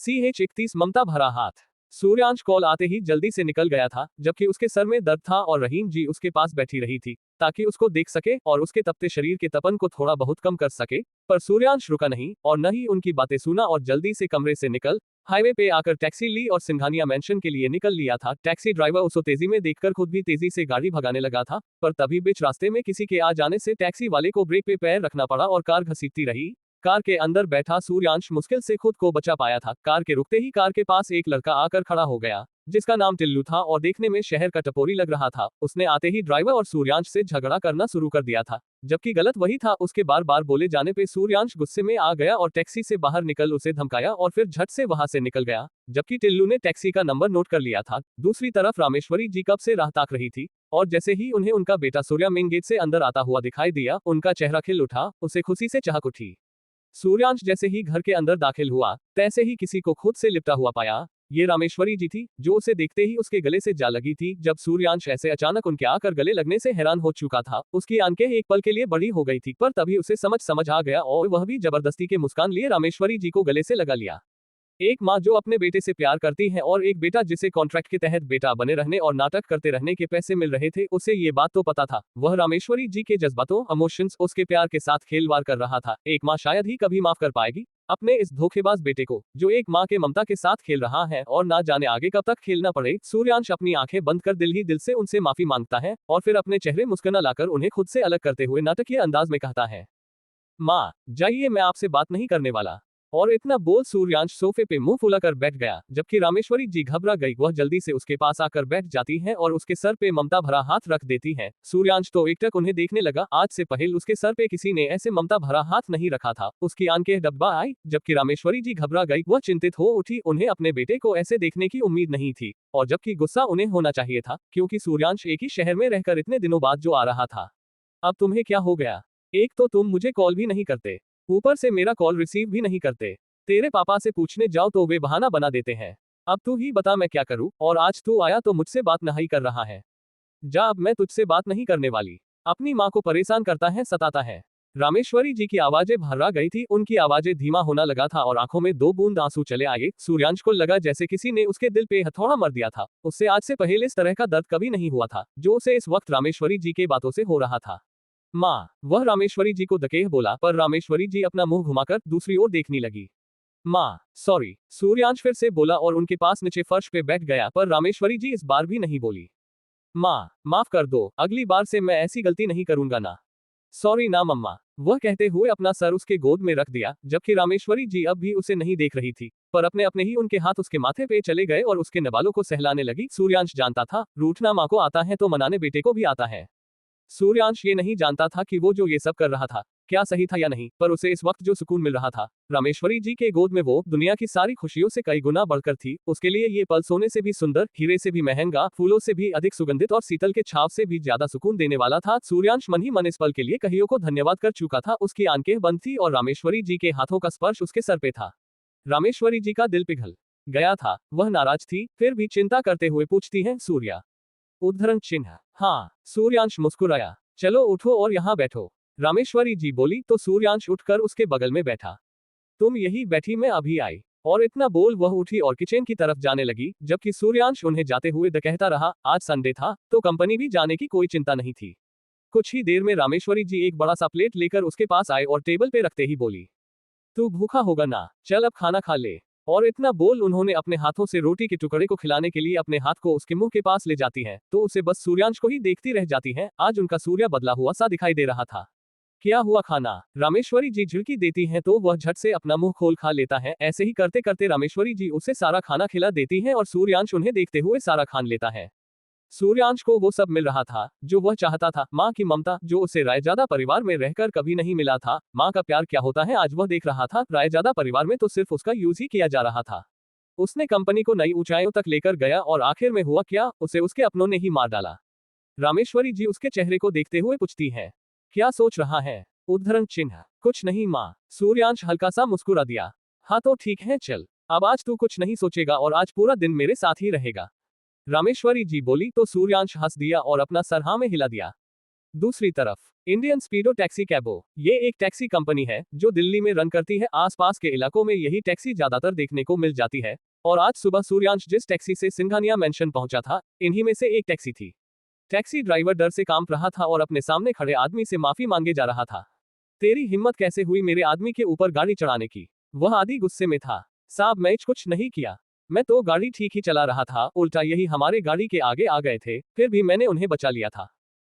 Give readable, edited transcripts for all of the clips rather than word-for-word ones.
CH-31 ममता भरा हाथ। Suryansh call आते ही जल्दी से निकल गया था, जबकि उसके सर में दर्द था और रहीम जी उसके पास बैठी रही थी ताकि उसको देख सके और उसके तपते शरीर के तपन को थोड़ा बहुत कम कर सके। पर सूर्यांश रुका नहीं और न ही उनकी बातें सुना और जल्दी से कमरे से निकल हाईवे पे आकर टैक्सी ली और सिंघानिया मेंशन के लिए निकल लिया था। टैक्सी ड्राइवर उसको तेजी में देखकर खुद भी तेजी से गाड़ी भगाने लगा था, पर तभी बीच रास्ते में किसी के आ जाने से टैक्सी वाले को ब्रेक पे पैर रखना पड़ा और कार घसीटती रही। कार के अंदर बैठा सूर्यांश मुश्किल से खुद को बचा पाया था। कार के रुकते ही कार के पास एक लड़का आकर खड़ा हो गया, जिसका नाम टिल्लू था और देखने में शहर का टपोरी लग रहा था। उसने आते ही ड्राइवर और सूर्यांश से झगड़ा करना शुरू कर दिया था, जबकि गलत वही था। उसके बार बार बोले जाने पे सूर्यांश गुस्से में आ गया और टैक्सी से बाहर निकल उसे धमकाया और फिर झट से वहां से निकल गया, जबकि टिल्लू ने टैक्सी का नंबर नोट कर लिया था। दूसरी तरफ रामेश्वरी जी कब से राह ताक रही थी और जैसे ही उन्हें उनका बेटा सूर्या मेन गेट से अंदर आता हुआ दिखाई दिया, उनका चेहरा खिल उठा, उसे खुशी से चहक उठी। सूर्यांश जैसे ही घर के अंदर दाखिल हुआ, तैसे ही किसी को खुद से लिपटा हुआ पाया। ये रामेश्वरी जी थी, जो उसे देखते ही उसके गले से जा लगी थी। जब सूर्यांश ऐसे अचानक उनके आकर गले लगने से हैरान हो चुका था, उसकी आंखें एक पल के लिए बड़ी हो गई थी, पर तभी उसे समझ आ गया और वह भी जबरदस्ती के मुस्कान लिए रामेश्वरी जी को गले से लगा लिया। एक माँ जो अपने बेटे से प्यार करती है और एक बेटा जिसे कॉन्ट्रैक्ट के तहत बेटा बने रहने और नाटक करते रहने के पैसे मिल रहे थे, उसे ये बात तो पता था वह रामेश्वरी जी के जज्बातों इमोशंस उसके प्यार के साथ खेलवार कर रहा था। एक माँ शायद ही कभी माफ कर पाएगी अपने इस धोखेबाज बेटे को, जो एक माँ के ममता के साथ खेल रहा है और ना जाने आगे कब तक खेलना पड़े। सूर्यांश अपनी आंखें बंद कर दिल ही दिल से उनसे माफी मांगता है और फिर अपने चेहरे मुस्कुरा लाकर उन्हें खुद से अलग करते हुए नाटकीय अंदाज में कहता है, माँ जाइए, मैं आपसे बात नहीं करने वाला। और इतना बोल सूर्यांश सोफे पे मुंह फुलाकर बैठ गया, जबकि रामेश्वरी जी घबरा गई। वह जल्दी से उसके पास आकर बैठ जाती है और उसके सर पे ममता भरा हाथ रख देती है। सूर्यांश तो एकटक उन्हें देखने लगा। आज से पहले उसके सर पे किसी ने ऐसे ममता भरा हाथ नहीं रखा था। उसकी आंखें डब्बा आई, जबकि रामेश्वरी जी घबरा गई। वह चिंतित हो उठी, उन्हें अपने बेटे को ऐसे देखने की उम्मीद नहीं थी और जबकि गुस्सा उन्हें होना चाहिए था, क्योंकि सूर्यांश एक ही शहर में रहकर इतने दिनों बाद जो आ रहा था। अब तुम्हें क्या हो गया? एक तो तुम मुझे कॉल भी नहीं करते, ऊपर से मेरा कॉल रिसीव भी नहीं करते। तेरे पापा से पूछने जाओ तो वे बहाना बना देते हैं। अब तू ही बता मैं क्या करूं? और आज तू आया तो मुझसे बात नहीं कर रहा है। जा, अब मैं तुझसे बात नहीं करने वाली। अपनी माँ को परेशान करता है, सताता है। रामेश्वरी जी की आवाजें भर्रा गई थी, उनकी आवाजें धीमा होना लगा था और आंखों में 2 बूंद आंसू चले आए। सूर्यांश को लगा जैसे किसी ने उसके दिल पे हथौड़ा मार दिया था। उससे आज से पहले इस तरह का दर्द कभी नहीं हुआ था, जो उसे इस वक्त रामेश्वरी जी के बातों से हो रहा था। माँ, वह रामेश्वरी जी को दकेह बोला, पर रामेश्वरी जी अपना मुंह घुमाकर दूसरी ओर देखने लगी। माँ सॉरी, सूर्यांश फिर से बोला और उनके पास नीचे फर्श पे बैठ गया, पर रामेश्वरी जी इस बार भी नहीं बोली। माँ माफ कर दो, अगली बार से मैं ऐसी गलती नहीं करूंगा ना। सॉरी ना मम्मा, वह कहते हुए अपना सर उसके गोद में रख दिया, जबकि रामेश्वरी जी अब भी उसे नहीं देख रही थी, पर अपने अपने ही उनके हाथ उसके माथे पे चले गए और उसके नबालों को सहलाने लगी। सूर्यांश जानता था, रूठना माँ को आता है तो मनाने बेटे को भी आता है। सूर्यांश ये नहीं जानता था कि वो जो ये सब कर रहा था क्या सही था या नहीं, पर उसे इस वक्त जो सुकून मिल रहा था रामेश्वरी जी के गोद में, वो दुनिया की सारी खुशियों से कई गुना बढ़कर थी। उसके लिए ये पल सोने से भी सुंदर, हीरे से भी महंगा, फूलों से भी अधिक सुगंधित और शीतल के छाव से भी ज्यादा सुकून देने वाला था। सूर्यांश मन ही मन इस पल के लिए कहियों को धन्यवाद कर चुका था। उसकी आंखें बंद थी और रामेश्वरी जी के हाथों का स्पर्श उसके सर पे था। रामेश्वरी जी का दिल पिघल गया था। वह नाराज थी, फिर भी चिंता करते हुए पूछती है, सूर्या? उद्धरण चिन्ह हाँ। सूर्यांश मुस्कुराया। चलो उठो और यहाँ बैठो, रामेश्वरी जी बोली तो सूर्यांश उठकर उसके बगल में बैठा। तुम यही बैठी, मैं अभी आई। और इतना बोल वह उठी और किचन की तरफ जाने लगी, जबकि सूर्यांश उन्हें जाते हुए कहता रहा। आज संडे था तो कंपनी भी जाने की कोई चिंता नहीं थी। कुछ ही देर में रामेश्वरी जी एक बड़ा सा प्लेट लेकर उसके पास आए और टेबल पे रखते ही बोली, तू भूखा होगा ना, चल अब खाना खा ले। और इतना बोल उन्होंने अपने हाथों से रोटी के टुकड़े को खिलाने के लिए अपने हाथ को उसके मुंह के पास ले जाती है, तो उसे बस सूर्यांश को ही देखती रह जाती है। आज उनका सूर्या बदला हुआ सा दिखाई दे रहा था। क्या हुआ खाना? रामेश्वरी जी झिड़की देती हैं तो वह झट से अपना मुंह खोल खा लेता है। ऐसे ही करते करते रामेश्वरी जी उसे सारा खाना खिला देती हैं और सूर्यांश उन्हें देखते हुए सारा खान लेता है। सूर्यांश को वो सब मिल रहा था जो वह चाहता था। माँ की ममता, जो उसे रायजादा परिवार में रहकर कभी नहीं मिला था। माँ का प्यार क्या होता है आज वह देख रहा था। रायजादा परिवार में तो सिर्फ उसका यूज ही किया जा रहा था। उसने कंपनी को नई ऊंचाइयों तक लेकर गया और आखिर में हुआ क्या, उसे उसके अपनों ने ही मार डाला। रामेश्वरी जी उसके चेहरे को देखते हुए पूछती है, क्या सोच रहा है? उद्धरण चिन्ह कुछ नहीं माँ। सूर्यांश हल्का सा मुस्कुरा दिया। हाँ तो ठीक है, चल अब आज तू कुछ नहीं सोचेगा और आज पूरा दिन मेरे साथ ही रहेगा। रामेश्वरी जी बोली तो सूर्यांश हंस दिया और अपना सर हाँ में हिला दिया। दूसरी तरफ इंडियन स्पीडो टैक्सी कैबो, ये एक टैक्सी कंपनी है जो दिल्ली में रन करती है। आसपास के इलाकों में यही टैक्सी ज्यादातर देखने को मिल जाती है। और आज सुबह सूर्यांश जिस टैक्सी से सिंघानिया मेंशन पहुंचा था, इन्हीं में से एक टैक्सी थी। टैक्सी ड्राइवर डर से कांप रहा था और अपने सामने खड़े आदमी से माफी मांगे जा रहा था। तेरी हिम्मत कैसे हुई मेरे आदमी के ऊपर गाड़ी चढ़ाने की? वह आदि गुस्से में था। साहब मैं कुछ नहीं किया, मैं तो गाड़ी ठीक ही चला रहा था, उल्टा यही हमारे गाड़ी के आगे आ गए थे, फिर भी मैंने उन्हें बचा लिया था।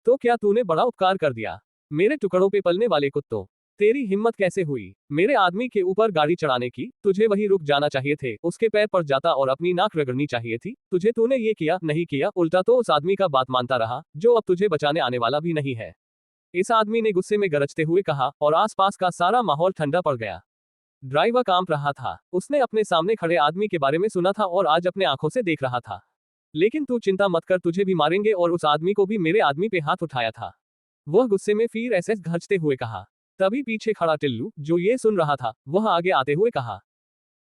तो क्या तूने बड़ा उपकार कर दिया मेरे टुकड़ों पे पलने वाले कुत्तों। तेरी हिम्मत कैसे हुई मेरे आदमी के ऊपर गाड़ी चढ़ाने की? तुझे वही रुक जाना चाहिए थे, उसके पैर पर जाता और अपनी नाक रगड़नी चाहिए थी। तुझे तूने ये किया नहीं किया, उल्टा तो उस आदमी का बात मानता रहा जो अब तुझे बचाने आने वाला भी नहीं है। इस आदमी ने गुस्से में गरजते हुए कहा और आसपास का सारा माहौल ठंडा पड़ गया। ड्राइवर कांप रहा था। उसने अपने सामने खड़े आदमी के बारे में सुना था और आज अपने आंखों से देख रहा था। लेकिन तू चिंता मत कर, तुझे भी मारेंगे, और उस आदमी को भी मेरे आदमी पे हाथ उठाया था। वह गुस्से में फिर ऐसे गरजते हुए कहा। तभी पीछे खड़ा टिल्लू जो ये सुन रहा था, वह आगे आते हुए कहा,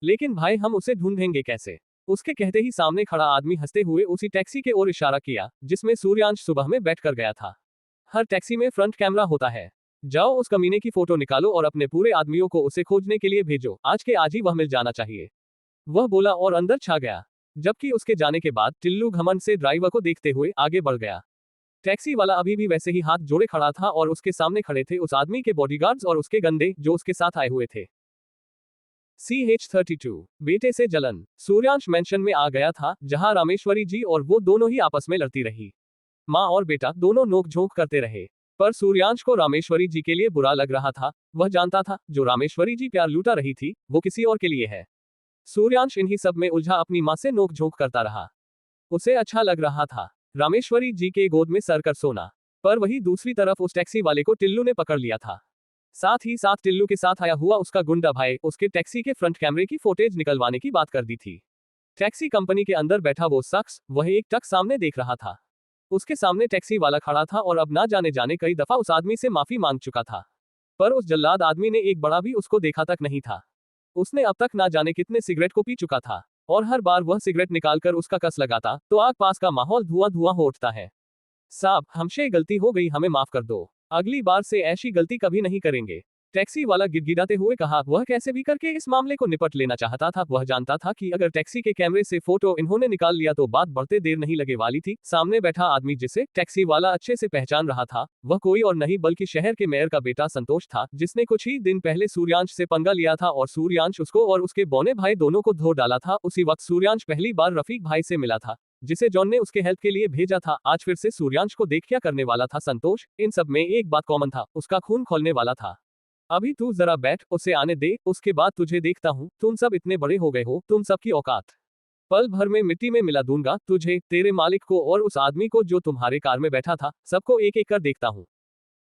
लेकिन भाई हम उसे ढूंढेंगे कैसे? उसके कहते ही सामने खड़ा आदमी हंसते हुए उसी टैक्सी के ओर इशारा किया जिसमें सूर्यांश सुबह में बैठ कर गया था। हर टैक्सी में फ्रंट कैमरा होता है, जाओ उस कमीने की फोटो निकालो और अपने पूरे आदमियों को उसे खोजने के लिए भेजो, आज के आज ही वह मिल जाना चाहिए। वह बोला और अंदर छा गया। जबकि उसके जाने के बाद टिल्लू घमंड से ड्राइवर को देखते हुए आगे बढ़ गया। टैक्सी वाला अभी भी वैसे ही हाथ जोड़े खड़ा था और उसके सामने खड़े थे उस आदमी के बॉडीगार्ड्स और उसके गंदे जो उसके साथ आए हुए थे। CH-32 बेटे से जलन। सूर्यांश मेंशन में आ गया था जहां रामेश्वरी जी और वो दोनों ही आपस में लड़ती रही। माँ और बेटा दोनों नोक झोंक करते रहे, पर सूर्यांश को रामेश्वरी जी के लिए बुरा लग रहा था। वह जानता था जो रामेश्वरी जी प्यार लूटा रही थी वो किसी और के लिए है। सूर्यांश इन्हीं सब में उलझा अपनी माँ से नोक झोंक करता रहा। उसे अच्छा लग रहा था रामेश्वरी जी के गोद में सर कर सोना, पर वही दूसरी तरफ उस टैक्सी वाले को टिल्लू ने पकड़ लिया था। साथ ही साथ टिल्लू के साथ आया हुआ उसका गुंडा भाई उसके टैक्सी के फ्रंट कैमरे की फुटेज निकलवाने की बात कर दी थी। टैक्सी कंपनी के अंदर बैठा वो शख्स वह एक टक सामने देख रहा था। उसके सामने टैक्सी वाला खड़ा था और अब ना जाने कई दफा उस आदमी से माफी मांग चुका था, पर उस जल्लाद आदमी ने एक बड़ा भी उसको देखा तक नहीं था। उसने अब तक ना जाने कितने सिगरेट को पी चुका था और हर बार वह सिगरेट निकालकर उसका कस लगाता तो आग पास का माहौल धुआं धुआं हो उठता है। साहब हमसे गलती हो गई, हमें माफ कर दो, अगली बार से ऐसी गलती कभी नहीं करेंगे। टैक्सी वाला गिड़गिड़ाते हुए कहा। वह कैसे भी करके इस मामले को निपट लेना चाहता था। वह जानता था कि अगर टैक्सी के कैमरे से फोटो इन्होंने निकाल लिया तो बात बढ़ते देर नहीं लगे वाली थी। सामने बैठा आदमी जिसे टैक्सी वाला अच्छे से पहचान रहा था वह कोई और नहीं बल्कि शहर के मेयर का बेटा संतोष था, जिसने कुछ ही दिन पहले सूर्यांश से पंगा लिया था और सूर्यांश उसको और उसके बौने भाई दोनों को धो डाला था। उसी वक्त सूर्यांश पहली बार रफीक भाई से मिला था जिसे जॉन ने उसके हेल्प के लिए भेजा था। आज फिर से सूर्यांश को देख क्या करने वाला था संतोष? इन सब में एक बात कॉमन था, उसका खून खोलने वाला था। अभी तू जरा बैठ, उसे आने दे, उसके बाद तुझे देखता हूँ। तुम सब इतने बड़े हो गए हो, तुम सबकी औकात पल भर में मिट्टी में मिला दूंगा। तुझे, तेरे मालिक को और उस आदमी को जो तुम्हारे कार में बैठा था, सबको एक एक कर देखता हूँ।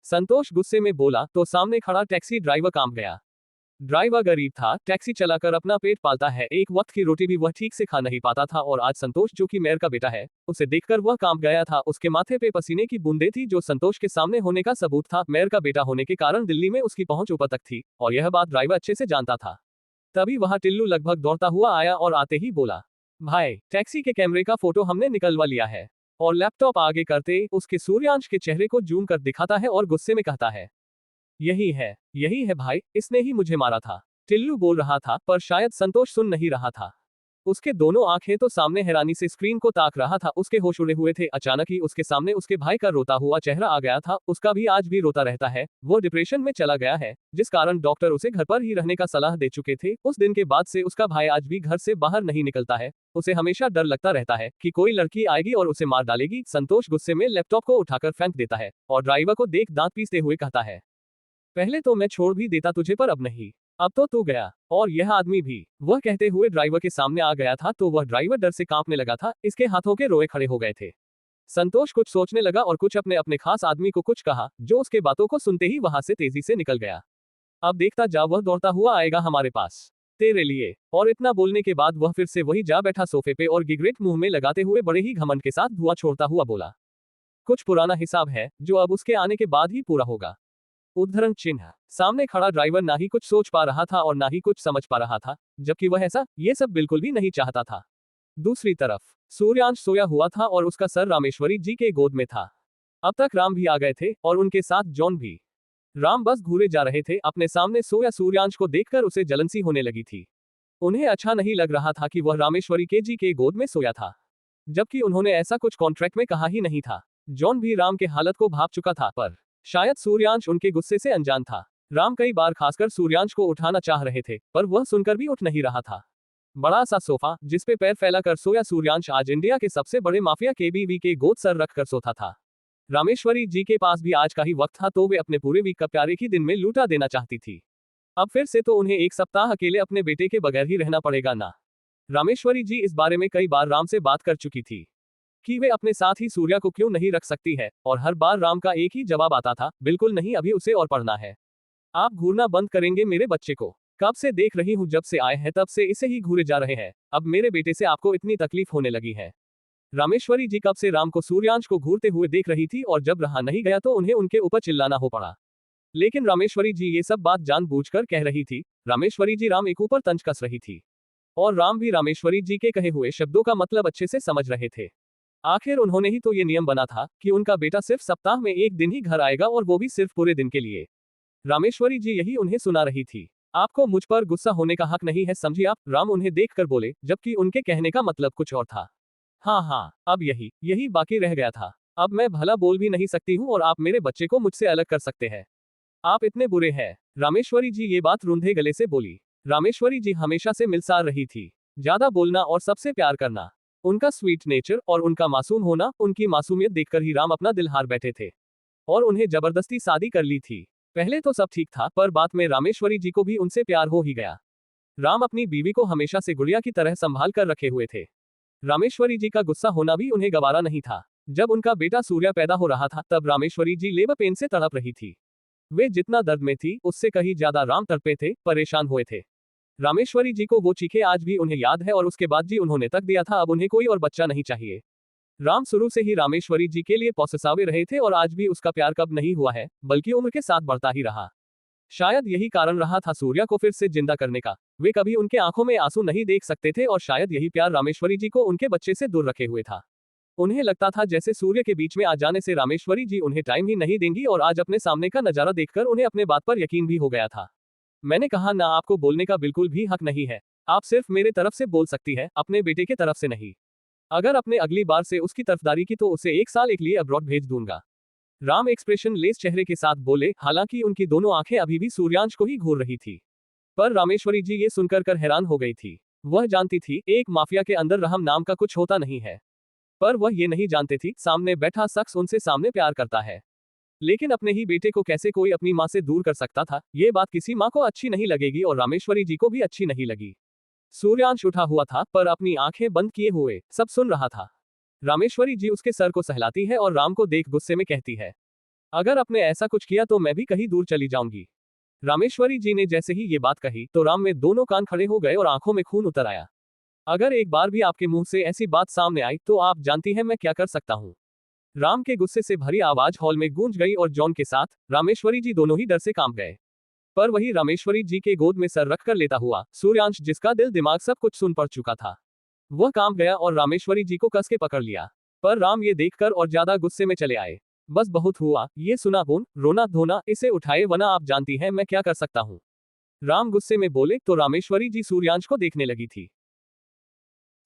संतोष गुस्से में बोला तो सामने खड़ा टैक्सी ड्राइवर कांप गया। ड्राइवर गरीब था, टैक्सी चलाकर अपना पेट पालता है, एक वक्त की रोटी भी वह ठीक से खा नहीं पाता था और आज संतोष जो कि मेयर का बेटा है उसे देखकर वह कांप गया था। उसके माथे पे पसीने की बूंदें थी जो संतोष के सामने होने का सबूत था। मेयर का बेटा होने के कारण दिल्ली में उसकी पहुंच ऊपर तक थी और यह बात ड्राइवर अच्छे से जानता था। तभी वहां टिल्लू लगभग दौड़ता हुआ आया और आते ही बोला, भाई टैक्सी के कैमरे का फोटो हमने निकलवा लिया है। और लैपटॉप आगे करते उसके सूर्यांश के चेहरे को जूम कर दिखाता है और गुस्से में कहता है, यही है भाई, इसने ही मुझे मारा था। टिल्लू बोल रहा था पर शायद संतोष सुन नहीं रहा था। उसके दोनों आंखें तो सामने हैरानी से स्क्रीन को ताक रहा था। उसके होश उड़े हुए थे। अचानक ही उसके सामने उसके भाई का रोता हुआ चेहरा आ गया था। उसका भी आज भी रोता रहता है। वो डिप्रेशन में चला गया है जिस कारण डॉक्टर उसे घर पर ही रहने का सलाह दे चुके थे। उस दिन के बाद से उसका भाई आज भी घर से बाहर नहीं निकलता है। उसे हमेशा डर लगता रहता है कि कोई लड़की आएगी और उसे मार डालेगी। संतोष गुस्से में लैपटॉप को उठाकर फेंक देता है और ड्राइवर को देख दांत पीसते हुए कहता है, पहले तो मैं छोड़ भी देता तुझे, पर अब नहीं, अब तो तू गया और यह आदमी भी। वह कहते हुए ड्राइवर के सामने आ गया था तो वह ड्राइवर डर से कांपने लगा था। इसके हाथों के रोए खड़े हो गए थे। संतोष कुछ सोचने लगा और कुछ अपने खास आदमी को कुछ कहा जो उसके बातों को सुनते ही वहां से तेजी से निकल गया। अब देखता जा, वह दौड़ता हुआ आएगा हमारे पास तेरे लिए। और इतना बोलने के बाद वह फिर से वही जा बैठा सोफे पे और गिगरेट मुंह में लगाते हुए बड़े ही घमंड के साथ धुआं छोड़ता हुआ बोला, कुछ पुराना हिसाब है जो अब उसके आने के बाद ही पूरा होगा। उद्धरण चिन्ह। सामने खड़ा ड्राइवर ना ही कुछ सोच पा रहा था और ना ही कुछ समझ पा रहा था, जबकि वह ऐसा ये सब बिल्कुल भी नहीं चाहता था। दूसरी तरफ सूर्यांश सोया हुआ था और उसका सर रामेश्वरी जी के गोद में था। अब तक राम भी आ गए थे और उनके साथ जॉन भी। राम बस घूरे जा रहे थे, अपने सामने सोया सूर्यांश को देखकर उसे जलन सी होने लगी थी। उन्हें अच्छा नहीं लग रहा था कि वह रामेश्वरी के जी के गोद में सोया था, जबकि उन्होंने ऐसा कुछ कॉन्ट्रैक्ट में कहा ही नहीं था। जॉन भी राम के हालत को भाप चुका था, पर शायद सूर्यांश उनके गुस्से से अनजान था। राम कई बार खासकर सूर्यांश को उठाना चाह रहे थे, पर वह सुनकर भी उठ नहीं रहा था। बड़ा सा सोफा जिसपे पैर फैलाकर सोया सूर्यांश आज इंडिया के सबसे बड़े माफिया केबीवी के गोद सर रखकर सोता था। रामेश्वरी जी के पास भी आज का ही वक्त था, तो वे अपने पूरे वीक का प्यार एक ही दिन में लूटा देना चाहती थी। अब फिर से तो उन्हें एक सप्ताह अकेले अपने बेटे के बगैर ही रहना पड़ेगा ना। रामेश्वरी जी इस बारे में कई बार राम से बात कर चुकी थी कि वे अपने साथ ही सूर्या को क्यों नहीं रख सकती है, और हर बार राम का एक ही जवाब आता था, बिल्कुल नहीं, अभी उसे और पढ़ना है। आप घूरना बंद करेंगे मेरे बच्चे को? कब से देख रही हूँ, जब से आए हैं तब से इसे ही घूरे जा रहे हैं। अब मेरे बेटे से आपको इतनी तकलीफ होने लगी है। रामेश्वरी जी कब से राम को सूर्यांश को घूरते हुए देख रही थी, और जब रहा नहीं गया तो उन्हें उनके ऊपर चिल्लाना हो पड़ा। लेकिन रामेश्वरी जी ये सब बात जानबूझकर कह रही थी। रामेश्वरी जी राम एक ऊपर तंज कस रही थी, और राम भी रामेश्वरी जी के कहे हुए शब्दों का मतलब अच्छे से समझ रहे थे। आखिर उन्होंने ही तो ये नियम बना था कि उनका बेटा सिर्फ सप्ताह में एक दिन ही घर आएगा, और वो भी सिर्फ पूरे दिन के लिए। रामेश्वरी जी यही उन्हें सुना रही थी। आपको मुझ पर गुस्सा होने का हक नहीं है, समझी आप? राम उन्हें देखकर बोले, जबकि उनके कहने का मतलब कुछ और था। हाँ, अब यही बाकी रह गया था। अब मैं भला बोल भी नहीं सकती हूँ, और आप मेरे बच्चे को मुझसे अलग कर सकते हैं? आप इतने बुरे हैं। रामेश्वरी जी ये बात रूंधे गले से बोली। रामेश्वरी जी हमेशा से मिलसार रही थी, ज्यादा बोलना और सबसे प्यार करना। उनका स्वीट नेचर और उनका मासूम होना, उनकी मासूमियत देखकर ही राम अपना दिल हार बैठे थे, और उन्हें जबरदस्ती शादी कर ली थी। पहले तो सब ठीक था, पर बाद में रामेश्वरी जी को भी उनसे प्यार हो ही गया। राम अपनी बीवी को हमेशा से गुड़िया की तरह संभाल कर रखे हुए थे। रामेश्वरी जी का गुस्सा होना भी उन्हें गवारा नहीं था। जब उनका बेटा सूर्या पैदा हो रहा था, तब रामेश्वरी जी लेबर पेन से तड़प रही थी। वे जितना दर्द में थी, उससे कहीं ज्यादा राम तड़पे थे, परेशान हुए थे। रामेश्वरी जी को वो चीखें आज भी उन्हें याद है, और उसके बाद जी उन्होंने तक दिया था, अब उन्हें कोई और बच्चा नहीं चाहिए। राम शुरू से ही रामेश्वरी जी के लिए पौसेसावे रहे थे, और आज भी उसका प्यार कब नहीं हुआ है, बल्कि उम्र के साथ बढ़ता ही रहा। शायद यही कारण रहा था सूर्या को फिर से जिंदा करने का। वे कभी उनके आंखों में आंसू नहीं देख सकते थे, और शायद यही प्यार रामेश्वरी जी को उनके बच्चे से दूर रखे हुए था। उन्हें लगता था जैसे सूर्य के बीच में आ जाने से रामेश्वरी जी उन्हें टाइम ही नहीं देंगी, और आज अपने सामने का नजारा देखकर उन्हें अपने बात पर यकीन भी हो गया था। मैंने कहा ना, आपको बोलने का बिल्कुल भी हक नहीं है। आप सिर्फ मेरे तरफ से बोल सकती है, अपने बेटे के तरफ से नहीं। अगर अपने अगली बार से उसकी तरफदारी की तो उसे 1 साल के लिए अब्रॉड भेज दूंगा। राम एक्सप्रेशन लेस चेहरे के साथ बोले, हालांकि उनकी दोनों आंखें अभी भी सूर्यांश को ही घूर रही थी। पर रामेश्वरी जी ये सुनकर कर हैरान हो गई थी। वह जानती थी एक माफिया के अंदर रहम नाम का कुछ होता नहीं है, पर वह ये नहीं जानती थी सामने बैठा शख्स उनसे सामने प्यार करता है। लेकिन अपने ही बेटे को कैसे कोई अपनी माँ से दूर कर सकता था, ये बात किसी माँ को अच्छी नहीं लगेगी, और रामेश्वरी जी को भी अच्छी नहीं लगी। सूर्यांश उठा हुआ था, पर अपनी आंखें बंद किए हुए सब सुन रहा था। रामेश्वरी जी उसके सर को सहलाती है, और राम को देख गुस्से में कहती है, अगर आपने ऐसा कुछ किया तो मैं भी कहीं दूर चली जाऊंगी। रामेश्वरी जी ने जैसे ही ये बात कही, तो राम में दोनों कान खड़े हो गए और आंखों में खून उतर आया। अगर एक बार भी आपके मुंह से ऐसी बात सामने आई तो आप जानती हैं मैं क्या कर सकता हूँ। राम के गुस्से से भरी आवाज हॉल में गूंज गई, और जॉन के साथ रामेश्वरी जी दोनों ही डर से कांप गए। पर वही रामेश्वरी जी के गोद में सर रखकर लेता हुआ सूर्यांश, जिसका दिल दिमाग सब कुछ सुन पड़ चुका था, वह कांप गया और रामेश्वरी जी को कस के पकड़ लिया। पर राम ये देखकर और ज्यादा गुस्से में चले आए। बस बहुत हुआ, ये सुना बोन, रोना धोना, इसे उठाए, वरना आप जानती हैं मैं क्या कर सकता हूँ। राम गुस्से में बोले तो रामेश्वरी जी सूर्यांश को देखने लगी थी।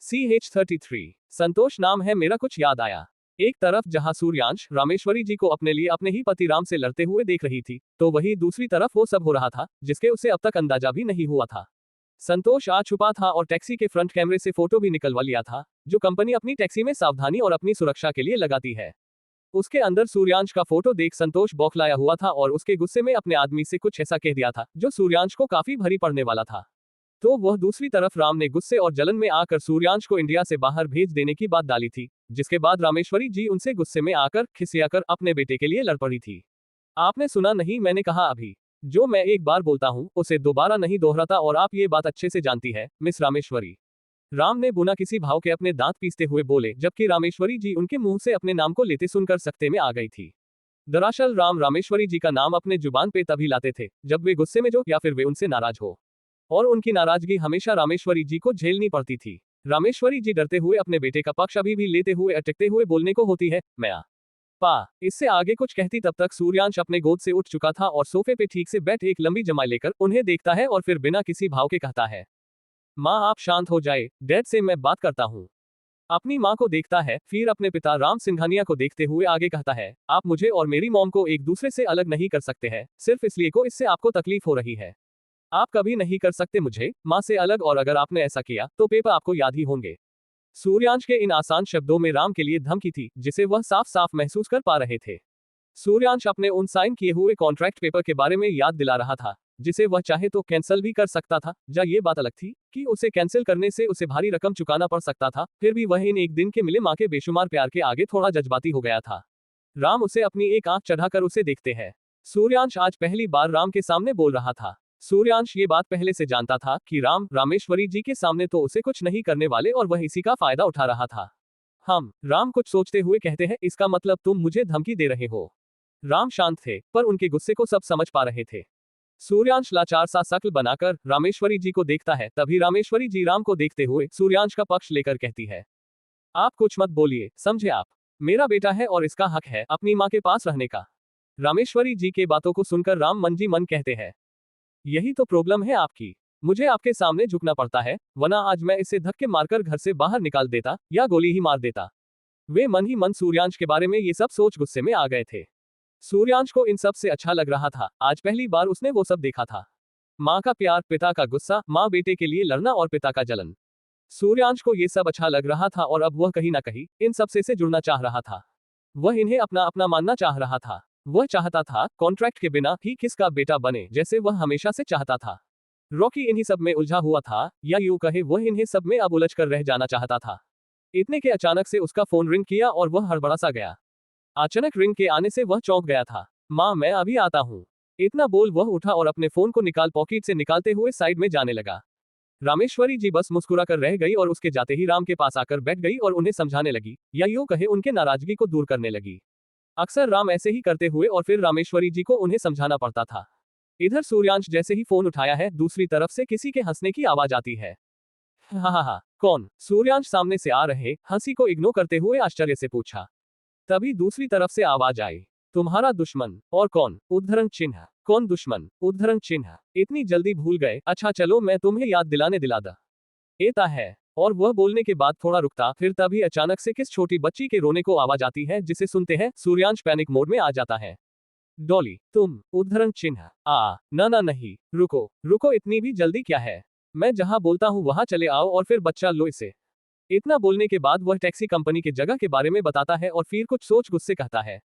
CH33 संतोष नाम है मेरा, कुछ याद आया। एक तरफ जहां सूर्यांश रामेश्वरी जी को अपने लिए अपने ही पति राम से लड़ते हुए देख रही थी, तो वही दूसरी तरफ वो सब हो रहा था जिसके उसे अब तक अंदाजा भी नहीं हुआ था। संतोष आ छुपा था और टैक्सी के फ्रंट कैमरे से फोटो भी निकलवा लिया था, जो कंपनी अपनी टैक्सी में सावधानी और अपनी सुरक्षा के लिए लगाती है। उसके अंदर सूर्यांश का फोटो देख संतोष बौखलाया हुआ था और उसके गुस्से में अपने आदमी से कुछ ऐसा कह दिया था जो सूर्यांश को काफी भारी पड़ने वाला था। तो वह दूसरी तरफ राम ने गुस्से और जलन में आकर सूर्यांश को इंडिया से बाहर भेज देने की बात डाली थी, जिसके बाद रामेश्वरी जी उनसे गुस्से में आकर खिसियाकर अपने बेटे के लिए लड़ पड़ी थी। आपने सुना नहीं, मैंने कहा अभी, जो मैं एक बार बोलता हूँ उसे दोबारा नहीं दोहराता, और आप ये बात अच्छे से जानती है मिस रामेश्वरी। राम ने बिना किसी भाव के अपने दांत पीसते हुए बोले, जबकि रामेश्वरी जी उनके मुंह से अपने नाम को लेते सुनकर सकते में आ गई थी। दरअसल राम रामेश्वरी जी का नाम अपने जुबान पे तभी लाते थे जब वे गुस्से में जो या फिर वे उनसे नाराज हो, और उनकी नाराजगी हमेशा रामेश्वरी जी को झेलनी पड़ती थी। रामेश्वरी जी डरते हुए अपने बेटे का पक्ष अभी भी लेते हुए अटकते हुए बोलने को होती है, मैं इससे आगे कुछ कहती तब तक सूर्यांश अपने गोद से उठ चुका था और सोफे पे ठीक से बैठ एक लंबी जमाई लेकर उन्हें देखता है और फिर बिना किसी भाव के कहता है, माँ आप शांत हो जाए, डैड से मैं बात करता हूँ। अपनी माँ को देखता है, फिर अपने पिता राम सिंघानिया को देखते हुए आगे कहता है, आप मुझे और मेरी मॉम को एक दूसरे से अलग नहीं कर सकते हैं, सिर्फ इसलिए को इससे आपको तकलीफ हो रही है। आप कभी नहीं कर सकते मुझे माँ से अलग, और अगर आपने ऐसा किया तो पेपा आपको याद ही होंगे। सूर्यांश के इन आसान शब्दों में राम के लिए धमकी थी, जिसे वह साफ साफ महसूस कर पा रहे थे। सूर्यांश अपने उन साइन किए हुए कॉन्ट्रैक्ट पेपर के बारे में याद दिला रहा था, जिसे वह चाहे तो कैंसिल भी कर सकता था। जा ये बात अलग थी कि उसे कैंसिल करने से उसे भारी रकम चुकाना पड़ सकता था, फिर भी वह इन एक दिन के मिले माँ के बेशुमार प्यार के आगे थोड़ा जज्बाती हो गया था। राम उसे अपनी एक आंख चढ़ाकर उसे देखते हैं। सूर्यांश आज पहली बार राम के सामने बोल रहा था। सूर्यांश ये बात पहले से जानता था कि राम रामेश्वरी जी के सामने तो उसे कुछ नहीं करने वाले और वह इसी का फायदा उठा रहा था। राम कुछ सोचते हुए कहते हैं, इसका मतलब तुम मुझे धमकी दे रहे हो। राम शांत थे, पर उनके गुस्से को सब समझ पा रहे थे। सूर्यांश लाचार सा शक्ल बनाकर रामेश्वरी जी को देखता है, तभी रामेश्वरी जी राम को देखते हुए सूर्यांश का पक्ष लेकर कहती है, आप कुछ मत बोलिए, समझे आप, मेरा बेटा है और इसका हक है अपनी माँ के पास रहने का। रामेश्वरी जी के बातों को सुनकर राम मन जी मन कहते हैं, यही तो प्रॉब्लम है आपकी, मुझे आपके सामने झुकना पड़ता है, वरना आज मैं इसे धक्के मारकर घर से बाहर निकाल देता या गोली ही मार देता। वे मन ही मन सूर्यांश के बारे में ये सब सोच गुस्से में आ गए थे। सूर्यांश को इन सब से अच्छा लग रहा था, आज पहली बार उसने वो सब देखा था। माँ का प्यार, पिता का गुस्सा, माँ बेटे के लिए लड़ना और पिता का जलन। सूर्यांश को ये सब अच्छा लग रहा था और अब वह कहीं ना कहीं इन सब से जुड़ना चाह रहा था। वह इन्हें अपना अपना मानना चाह रहा था। वह चाहता था कॉन्ट्रैक्ट के बिना ही किसका बेटा बने, जैसे वह हमेशा से चाहता था। रॉकी इन्हीं सब में उलझा हुआ था, या यूं कहे वह इन्हें सब में अब उलझ कर रह जाना चाहता था। इतने के अचानक से उसका फोन रिंग किया और वह हड़बड़ा सा गया। अचानक रिंग के आने से वह चौंक गया था। माँ मैं अभी आता हूँ, इतना बोल वह उठा और अपने फोन को पॉकेट से निकालते हुए साइड में जाने लगा। रामेश्वरी जी बस मुस्कुरा कर रह गई और उसके जाते ही राम के पास आकर बैठ गई और उन्हें समझाने लगी, या यूं कहे उनके नाराजगी को दूर करने लगी। अक्सर राम ऐसे ही करते हुए और फिर रामेश्वरी जी को उन्हें समझाना पड़ता था। इधर सूर्यांश जैसे ही फोन उठाया है, दूसरी तरफ से किसी के हंसने की आवाज आती है। हा, कौन? सूर्यांश सामने से आ रहे हंसी को इग्नोर करते हुए आश्चर्य से पूछा। तभी दूसरी तरफ से आवाज आई, तुम्हारा दुश्मन। और कौन? उद्धरण चिन्ह। कौन दुश्मन? उद्धरण चिन्ह। इतनी जल्दी भूल गए? अच्छा चलो मैं तुम्हें याद दिलाने दिलादा एता है। और वह बोलने के बाद थोड़ा रुकता, फिर तभी अचानक से किस छोटी बच्ची के रोने को आवाज आती है, जिसे सुनते हैं सूर्यांश पैनिक मोड में आ जाता है। डॉली तुम? उद्धरण चिन्ह। ना नहीं, रुको इतनी भी जल्दी क्या है, मैं जहां बोलता हूं वहां चले आओ और फिर बच्चा लो इसे। इतना बोलने के बाद वह टैक्सी कंपनी के जगह के बारे में बताता है और फिर कुछ सोच गुस्से कहता है,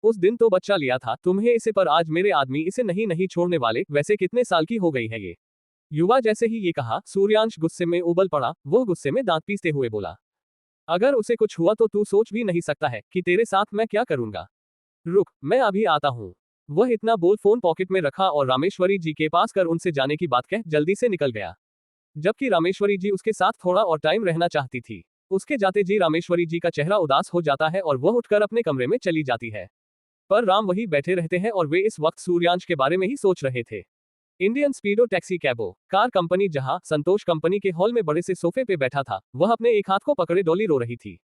उस दिन तो बच्चा लिया था तुम्हें इसे, पर आज मेरे आदमी इसे नहीं छोड़ने वाले। वैसे कितने साल की हो गई है ये? युवा जैसे ही ये कहा, सूर्यांश गुस्से में उबल पड़ा। वो गुस्से में दांत पीसते हुए बोला, अगर उसे कुछ हुआ तो तू सोच भी नहीं सकता है कि तेरे साथ मैं क्या करूंगा। रुक, मैं अभी आता हूँ। वह इतना बोल फोन पॉकेट में रखा और रामेश्वरी जी के पास कर उनसे जाने की बात कह जल्दी से निकल गया। जबकि रामेश्वरी जी उसके साथ थोड़ा और टाइम रहना चाहती थी। उसके जाते जी रामेश्वरी जी का चेहरा उदास हो जाता है और वह उठकर अपने कमरे में चली जाती है। पर राम वही बैठे रहते हैं और वे इस वक्त सूर्यांश के बारे में ही सोच रहे थे। इंडियन स्पीडो टैक्सी कैबो कार कंपनी, जहां संतोष कंपनी के हॉल में बड़े से सोफे पे बैठा था, वह अपने एक हाथ को पकड़े डॉली रो रही थी।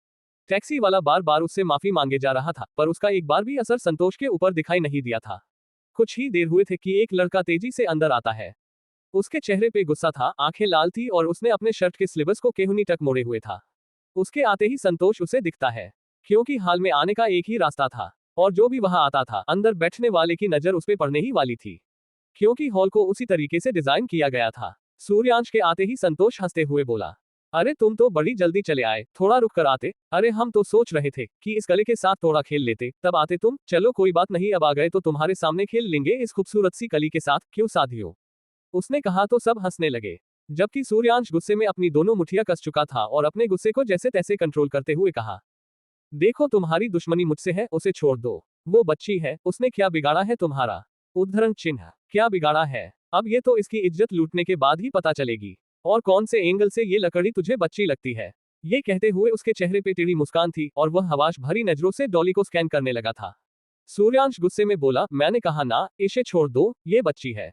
टैक्सी वाला बार बार उससे माफी मांगे जा रहा था, पर उसका एक बार भी असर संतोष के ऊपर दिखाई नहीं दिया था। कुछ ही देर हुए थे कि एक लड़का तेजी से अंदर आता है। उसके चेहरे पे गुस्सा था, आंखें लाल थी और उसने अपने शर्ट के स्लीव्स को केहुनी तक मोड़े हुए था। उसके आते ही संतोष उसे दिखता है, क्योंकि हाल में आने का एक ही रास्ता था और जो भी वहां आता था अंदर बैठने वाले की नजर उस पे पड़ने ही वाली थी, क्योंकि हॉल को उसी तरीके से डिजाइन किया गया था। सूर्यांश के आते ही संतोष हंसते हुए बोला, अरे तुम तो बड़ी जल्दी चले आए, थोड़ा रुक कर आते। अरे हम तो सोच रहे थे कि इस कले के साथ थोड़ा खेल लेते, तब आते तुम। चलो कोई बात नहीं, अब आ गए तो तुम्हारे सामने खेल लेंगे इस खूबसूरत सी कली के साथ, क्यों साथियों? उसने कहा तो सब हंसने लगे, जबकि सूर्यांश गुस्से में अपनी दोनों मुठ्ठियां कस चुका था और अपने गुस्से को जैसे तैसे कंट्रोल करते हुए कहा, देखो तुम्हारी दुश्मनी मुझसे है, उसे छोड़ दो। वो बच्ची है, उसने क्या बिगाड़ा है तुम्हारा? उद्धरण चिन्ह। क्या बिगाड़ा है? अब ये तो इसकी इज्जत लूटने के बाद ही पता चलेगी। और कौन से एंगल से ये लकड़ी तुझे बच्ची लगती है? ये कहते हुए उसके चेहरे पे टेढ़ी मुस्कान थी और वह हवाश भरी नजरों से डॉली को स्कैन करने लगा था। सूर्यांश गुस्से में बोला, मैंने कहा ना, इसे छोड़ दो, ये बच्ची है।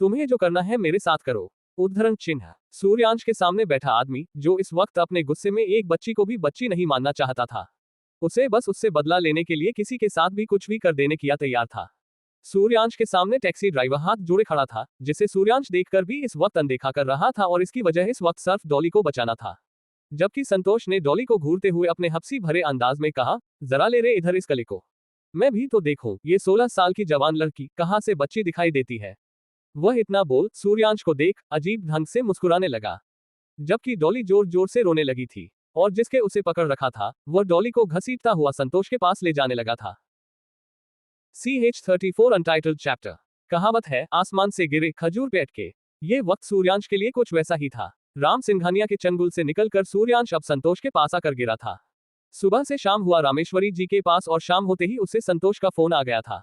तुम्हें जो करना है मेरे साथ करो। उद्धरण चिन्ह। सूर्यांश के सामने बैठा आदमी, जो इस वक्त अपने गुस्से में एक बच्ची को भी बच्ची नहीं मानना चाहता था, उसे बस उससे बदला लेने के लिए किसी के साथ भी कुछ भी कर देने किया तैयार था। सूर्यांश के सामने टैक्सी ड्राइवर हाथ जोड़े खड़ा था, जिसे सूर्यांश देखकर भी इस वक्त अनदेखा कर रहा था और इसकी वजह इस वक्त सिर्फ डॉली को बचाना था। जबकि संतोष ने डॉली को घूरते हुए अपने हपसी भरे अंदाज में कहा, जरा ले रे इधर इस कले को। मैं भी तो देखूं, ये 16 साल की जवान लड़की कहां से बच्ची दिखाई देती है। वह इतना बोल सूर्यांश को देख अजीब ढंग से मुस्कुराने लगा, जबकि डॉली जोर जोर से रोने लगी थी और जिसके उसे पकड़ रखा था वह डॉली को घसीटता हुआ संतोष के पास ले जाने लगा था। CH34 untitled chapter. कहावत है, आसमान से गिरे खजूर पे अटके। ये वक्त सूर्यांश के लिए कुछ वैसा ही था। राम सिंघानिया के चंगुल से निकलकर सूर्यांश अब संतोष के पास आकर गिरा था। सुबह से शाम हुआ रामेश्वरी जी के पास और शाम होते ही उसे संतोष का फोन आ गया था।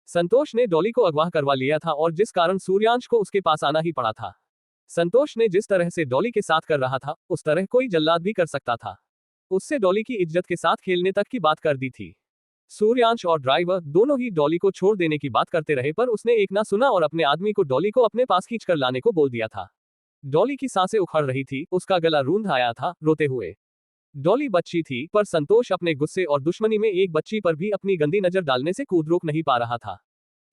संतोष ने डॉली को अगवा करवा लिया था और जिस कारण सूर्यांश को उसके पास आना ही पड़ा था। संतोष ने जिस तरह से डॉली के साथ कर रहा था उस तरह कोई जल्लाद भी कर सकता था। उससे डॉली की इज्जत के साथ खेलने तक की बात कर दी थी। सूर्यांश और ड्राइवर दोनों ही डॉली को छोड़ देने की बात करते रहे, पर उसने एक ना सुना और अपने आदमी को डॉली को अपने पास खींचकर लाने को बोल दिया था। डॉली की सांसें उखड़ रही थी, उसका गला रूंध आया था रोते हुए। डॉली बच्ची थी, पर संतोष अपने गुस्से और दुश्मनी में एक बच्ची पर भी अपनी गंदी नजर डालने से कूद रोक नहीं पा रहा था।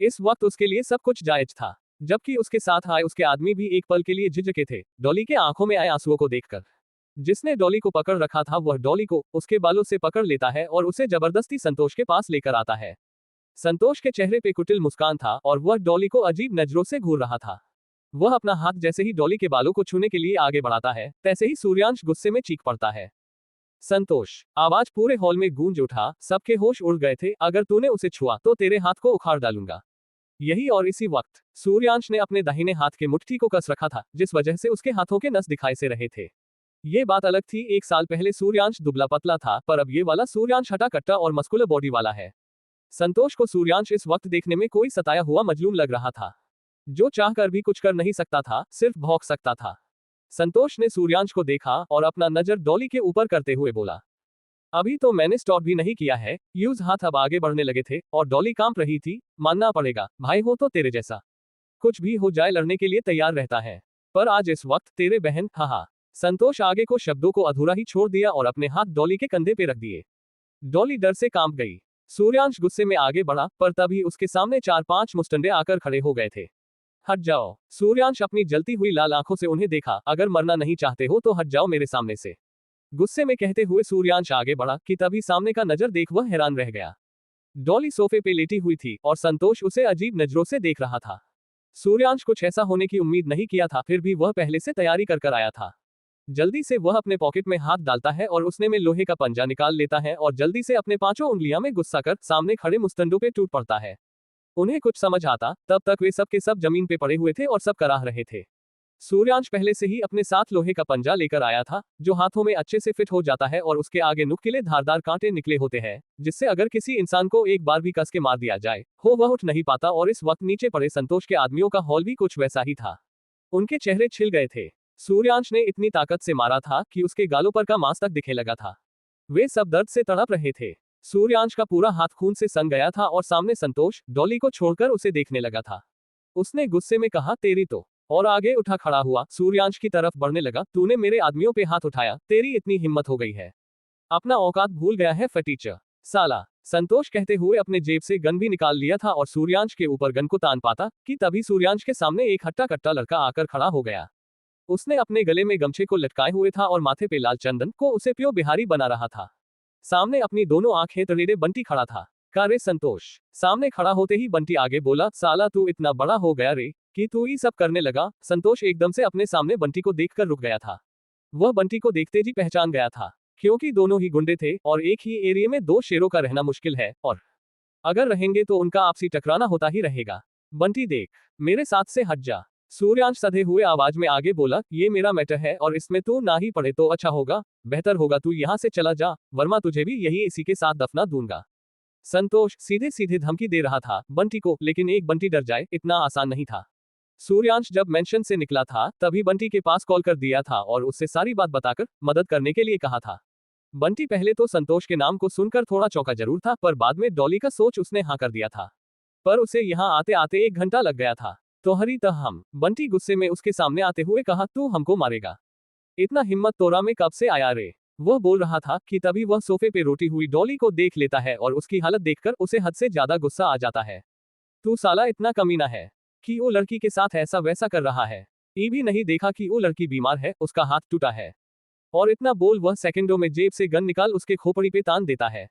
इस वक्त उसके लिए सब कुछ जायज था, जबकि उसके साथ आए उसके आदमी भी एक पल के लिए झिझके थे डॉली के आंखों में आए आंसुओं को देखकर। जिसने डॉली को पकड़ रखा था वह डॉली को उसके बालों से पकड़ लेता है और उसे जबरदस्ती संतोष के पास लेकर आता है। संतोष के चेहरे पे कुटिल मुस्कान था और वह डॉली को अजीब नजरों से घूर रहा था। वह अपना हाथ जैसे ही डॉली के बालों को छूने के लिए आगे बढ़ाता है, तैसे ही सूर्यांश गुस्से में चीख पड़ता है। संतोष! आवाज पूरे हॉल में गूंज उठा, सबके होश उड़ गए थे। अगर तूने उसे छुआ तो तेरे हाथ को उखाड़ डालूंगा। यही और इसी वक्त सूर्यांश ने अपने दाहिने हाथ के मुट्ठी को कस रखा था, जिस वजह से उसके हाथों के नस दिखाई से रहे थे। ये बात अलग थी, एक साल पहले सूर्यांश दुबला पतला था, पर अब ये वाला सूर्यांश हटा कट्टा और मस्कुलर बॉडी वाला है। संतोष को सूर्यांश इस वक्त देखने में कोई सताया हुआ मजलूम लग रहा था, जो चाहकर भी कुछ कर नहीं सकता था, सिर्फ भौंक सकता था। संतोष ने सूर्यांश को देखा और अपना नजर डॉली के ऊपर करते हुए बोला, अभी तो मैंने स्टार्ट भी नहीं किया है। यूज हाथ अब आगे बढ़ने लगे थे और डॉली कांप रही थी। मानना पड़ेगा, भाई हो तो तेरे जैसा कुछ भी हो जाए लड़ने के लिए तैयार रहता है, पर आज इस वक्त तेरे बहन। हाँ। संतोष आगे को शब्दों को अधूरा ही छोड़ दिया और अपने हाथ डॉली के कंधे पे रख दिए। डॉली डर से कांप गई। सूर्यांश गुस्से में आगे बढ़ा, पर तभी उसके सामने 4-5 मुस्टंडे आकर खड़े हो गए थे। हट जाओ। सूर्यांश अपनी जलती हुई लाल आंखों से उन्हें देखा, अगर मरना नहीं चाहते हो तो हट जाओ मेरे सामने से। गुस्से में कहते हुए सूर्यांश आगे बढ़ा कि तभी सामने का नजर देख वह हैरान रह गया। डॉली सोफे पे लेटी हुई थी और संतोष उसे अजीब नजरों से देख रहा था। सूर्यांश कुछ ऐसा होने की उम्मीद नहीं किया था, फिर भी वह पहले से तैयारी कर आया था। जल्दी से वह अपने पॉकेट में हाथ डालता है और उसने में लोहे का पंजा निकाल लेता है और जल्दी से अपने 5 उंगलियां में गुस्सा कर सामने खड़े मुस्तंडों पे टूट पड़ता है। उन्हें कुछ समझ आता तब तक वे सब के सब जमीन पे पड़े हुए थे और सब कराह रहे थे। सूर्यांश पहले से ही अपने साथ लोहे का पंजा लेकर आया था, जो हाथों में अच्छे से फिट हो जाता है और उसके आगे नुकीले धारदार कांटे निकले होते हैं, जिससे अगर किसी इंसान को एक बार भी कस के मार दिया जाए हो वह उठ नहीं पाता। और इस वक्त नीचे पड़े संतोष के आदमियों का हॉल भी कुछ वैसा ही था। उनके चेहरे छिल गए थे। सूर्यांश ने इतनी ताकत से मारा था कि उसके गालों पर का मांस तक दिखे लगा था। वे सब दर्द से तड़प रहे थे। सूर्यांश का पूरा हाथ खून से सन गया था और सामने संतोष डॉली को छोड़कर उसे देखने लगा था। उसने गुस्से में कहा, तेरी तो। और आगे उठा खड़ा हुआ सूर्यांश की तरफ बढ़ने लगा, तूने मेरे आदमियों पे हाथ उठाया, तेरी इतनी हिम्मत हो गई है, अपना औकात भूल गया है फटीचर साला। संतोष कहते हुए अपने जेब से गन भी निकाल लिया था और सूर्यांश के ऊपर गन को तान पाता कि तभी सूर्यांश के सामने एक हट्टा कट्टा लड़का आकर खड़ा हो गया। उसने अपने गले में गमछे को लटकाए हुए था और माथे पे लाल चंदन को उसे प्यो बिहारी बना रहा था। सामने अपनी दोनों आंखें तरेड़े बंटी खड़ा था। का रे संतोष। सामने खड़ा होते ही बंटी आगे बोला, साला तू इतना बड़ा हो गया रे कि तू ही सब करने लगा। संतोष एकदम से अपने सामने बंटी को देखकर रुक गया था। वह बंटी को देखते ही पहचान गया था, क्योंकि दोनों ही गुंडे थे और एक ही एरिया में 2 शेरों का रहना मुश्किल है, और अगर रहेंगे तो उनका आपसी टकराना होता ही रहेगा। बंटी देख, मेरे साथ से हट जा। सूर्यांश सधे हुए आवाज में आगे बोला, ये मेरा मैटर है और इसमें तू ना ही पढ़े तो अच्छा होगा। बेहतर होगा तू यहाँ से चला जा, वरना तुझे भी यही इसी के साथ दफना दूंगा। संतोष सीधे सीधे धमकी दे रहा था बंटी को, लेकिन एक बंटी डर जाए इतना आसान नहीं था। सूर्यांश जब मेंशन से निकला था तभी बंटी के पास कॉल कर दिया था और उससे सारी बात बताकर मदद करने के लिए कहा था। बंटी पहले तो संतोष के नाम को सुनकर थोड़ा चौंका जरूर था, पर बाद में डॉली का सोच उसने हाँ कर दिया था। पर उसे यहाँ आते आते 1 घंटा लग गया था। तो हरी हम। बंटी गुस्से में उसके सामने आते हुए कहा, तू हमको मारेगा? इतना हिम्मत तोरा में कब से आया रे? वह बोल रहा था कि तभी वह सोफे पे रोती हुई डॉली को देख लेता है और उसकी हालत देखकर उसे हद से ज्यादा गुस्सा आ जाता है। तू साला इतना कमीना है कि वो लड़की के साथ ऐसा वैसा कर रहा है। ये भी नहीं देखा कि वो लड़की बीमार है, उसका हाथ टूटा है। और इतना बोल वह सेकंडों में जेब से गन निकाल उसके खोपड़ी पे तान देता है।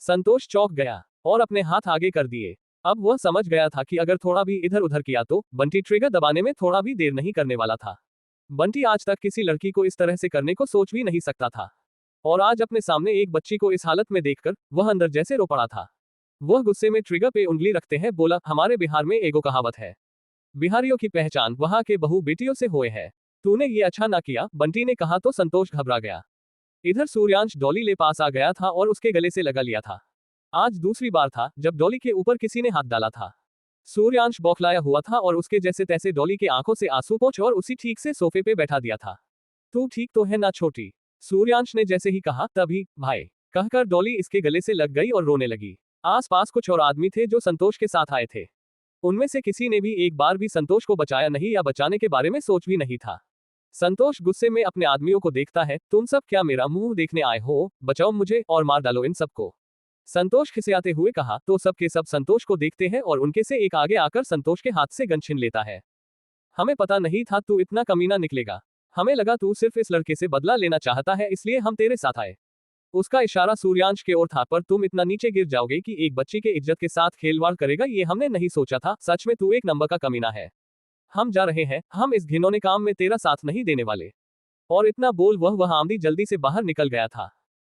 संतोष चौंक गया और अपने हाथ आगे कर दिए। अब वह समझ गया था कि अगर थोड़ा भी इधर उधर किया तो बंटी ट्रिगर दबाने में थोड़ा भी देर नहीं करने वाला था। बंटी आज तक किसी लड़की को इस तरह से करने को सोच भी नहीं सकता था, और आज अपने सामने एक बच्ची को इस हालत में देखकर वह अंदर जैसे रो पड़ा था। वह गुस्से में ट्रिगर पे उंगली रखते हैं बोला, हमारे बिहार में एगो कहावत है, बिहारियों की पहचान वहां के बहू बेटियों से हुए है। तूने ये अच्छा ना किया, बंटी ने कहा तो संतोष घबरा गया। इधर सूर्यांश डॉली ले पास आ गया था और उसके गले से लगा लिया था। आज दूसरी बार था जब डॉली के ऊपर किसी ने हाथ डाला था। सूर्यांश बौखलाया हुआ था और उसके जैसे तैसे डॉली के आंखों से आंसू पोंछ और उसी ठीक से सोफे पे बैठा दिया था। तू ठीक तो है ना छोटी, सूर्यांश ने जैसे ही कहा तभी भाई कहकर डॉली इसके गले से लग गई और रोने लगी। आसपास कुछ और आदमी थे जो संतोष के साथ आए थे। उनमें से किसी ने भी एक बार भी संतोष को बचाया नहीं या बचाने के बारे में सोच भी नहीं था। संतोष गुस्से में अपने आदमियों को देखता है, तुम सब क्या मेरा मुंह देखने आए हो, बचाओ मुझे और मार डालो इन सबको। संतोष खिसियाते हुए कहा तो सब के सब संतोष को देखते हैं और उनके से एक आगे आकर संतोष के हाथ से गन छीन लेता है। हमें पता नहीं था तू इतना कमीना निकलेगा, हमें लगा तू सिर्फ इस लड़के से बदला लेना चाहता है इसलिए हम तेरे साथ आए। उसका इशारा सूर्यांश के ओर था, पर तुम इतना नीचे गिर जाओगे कि एक बच्ची के इज्जत के साथ खेलवाड़ करेगा ये हमने नहीं सोचा था। सच में तू एक नंबर का कमीना है। हम जा रहे हैं, हम इस घिनौने काम में तेरा साथ नहीं देने वाले। और इतना बोल वह आमदी जल्दी से बाहर निकल गया था।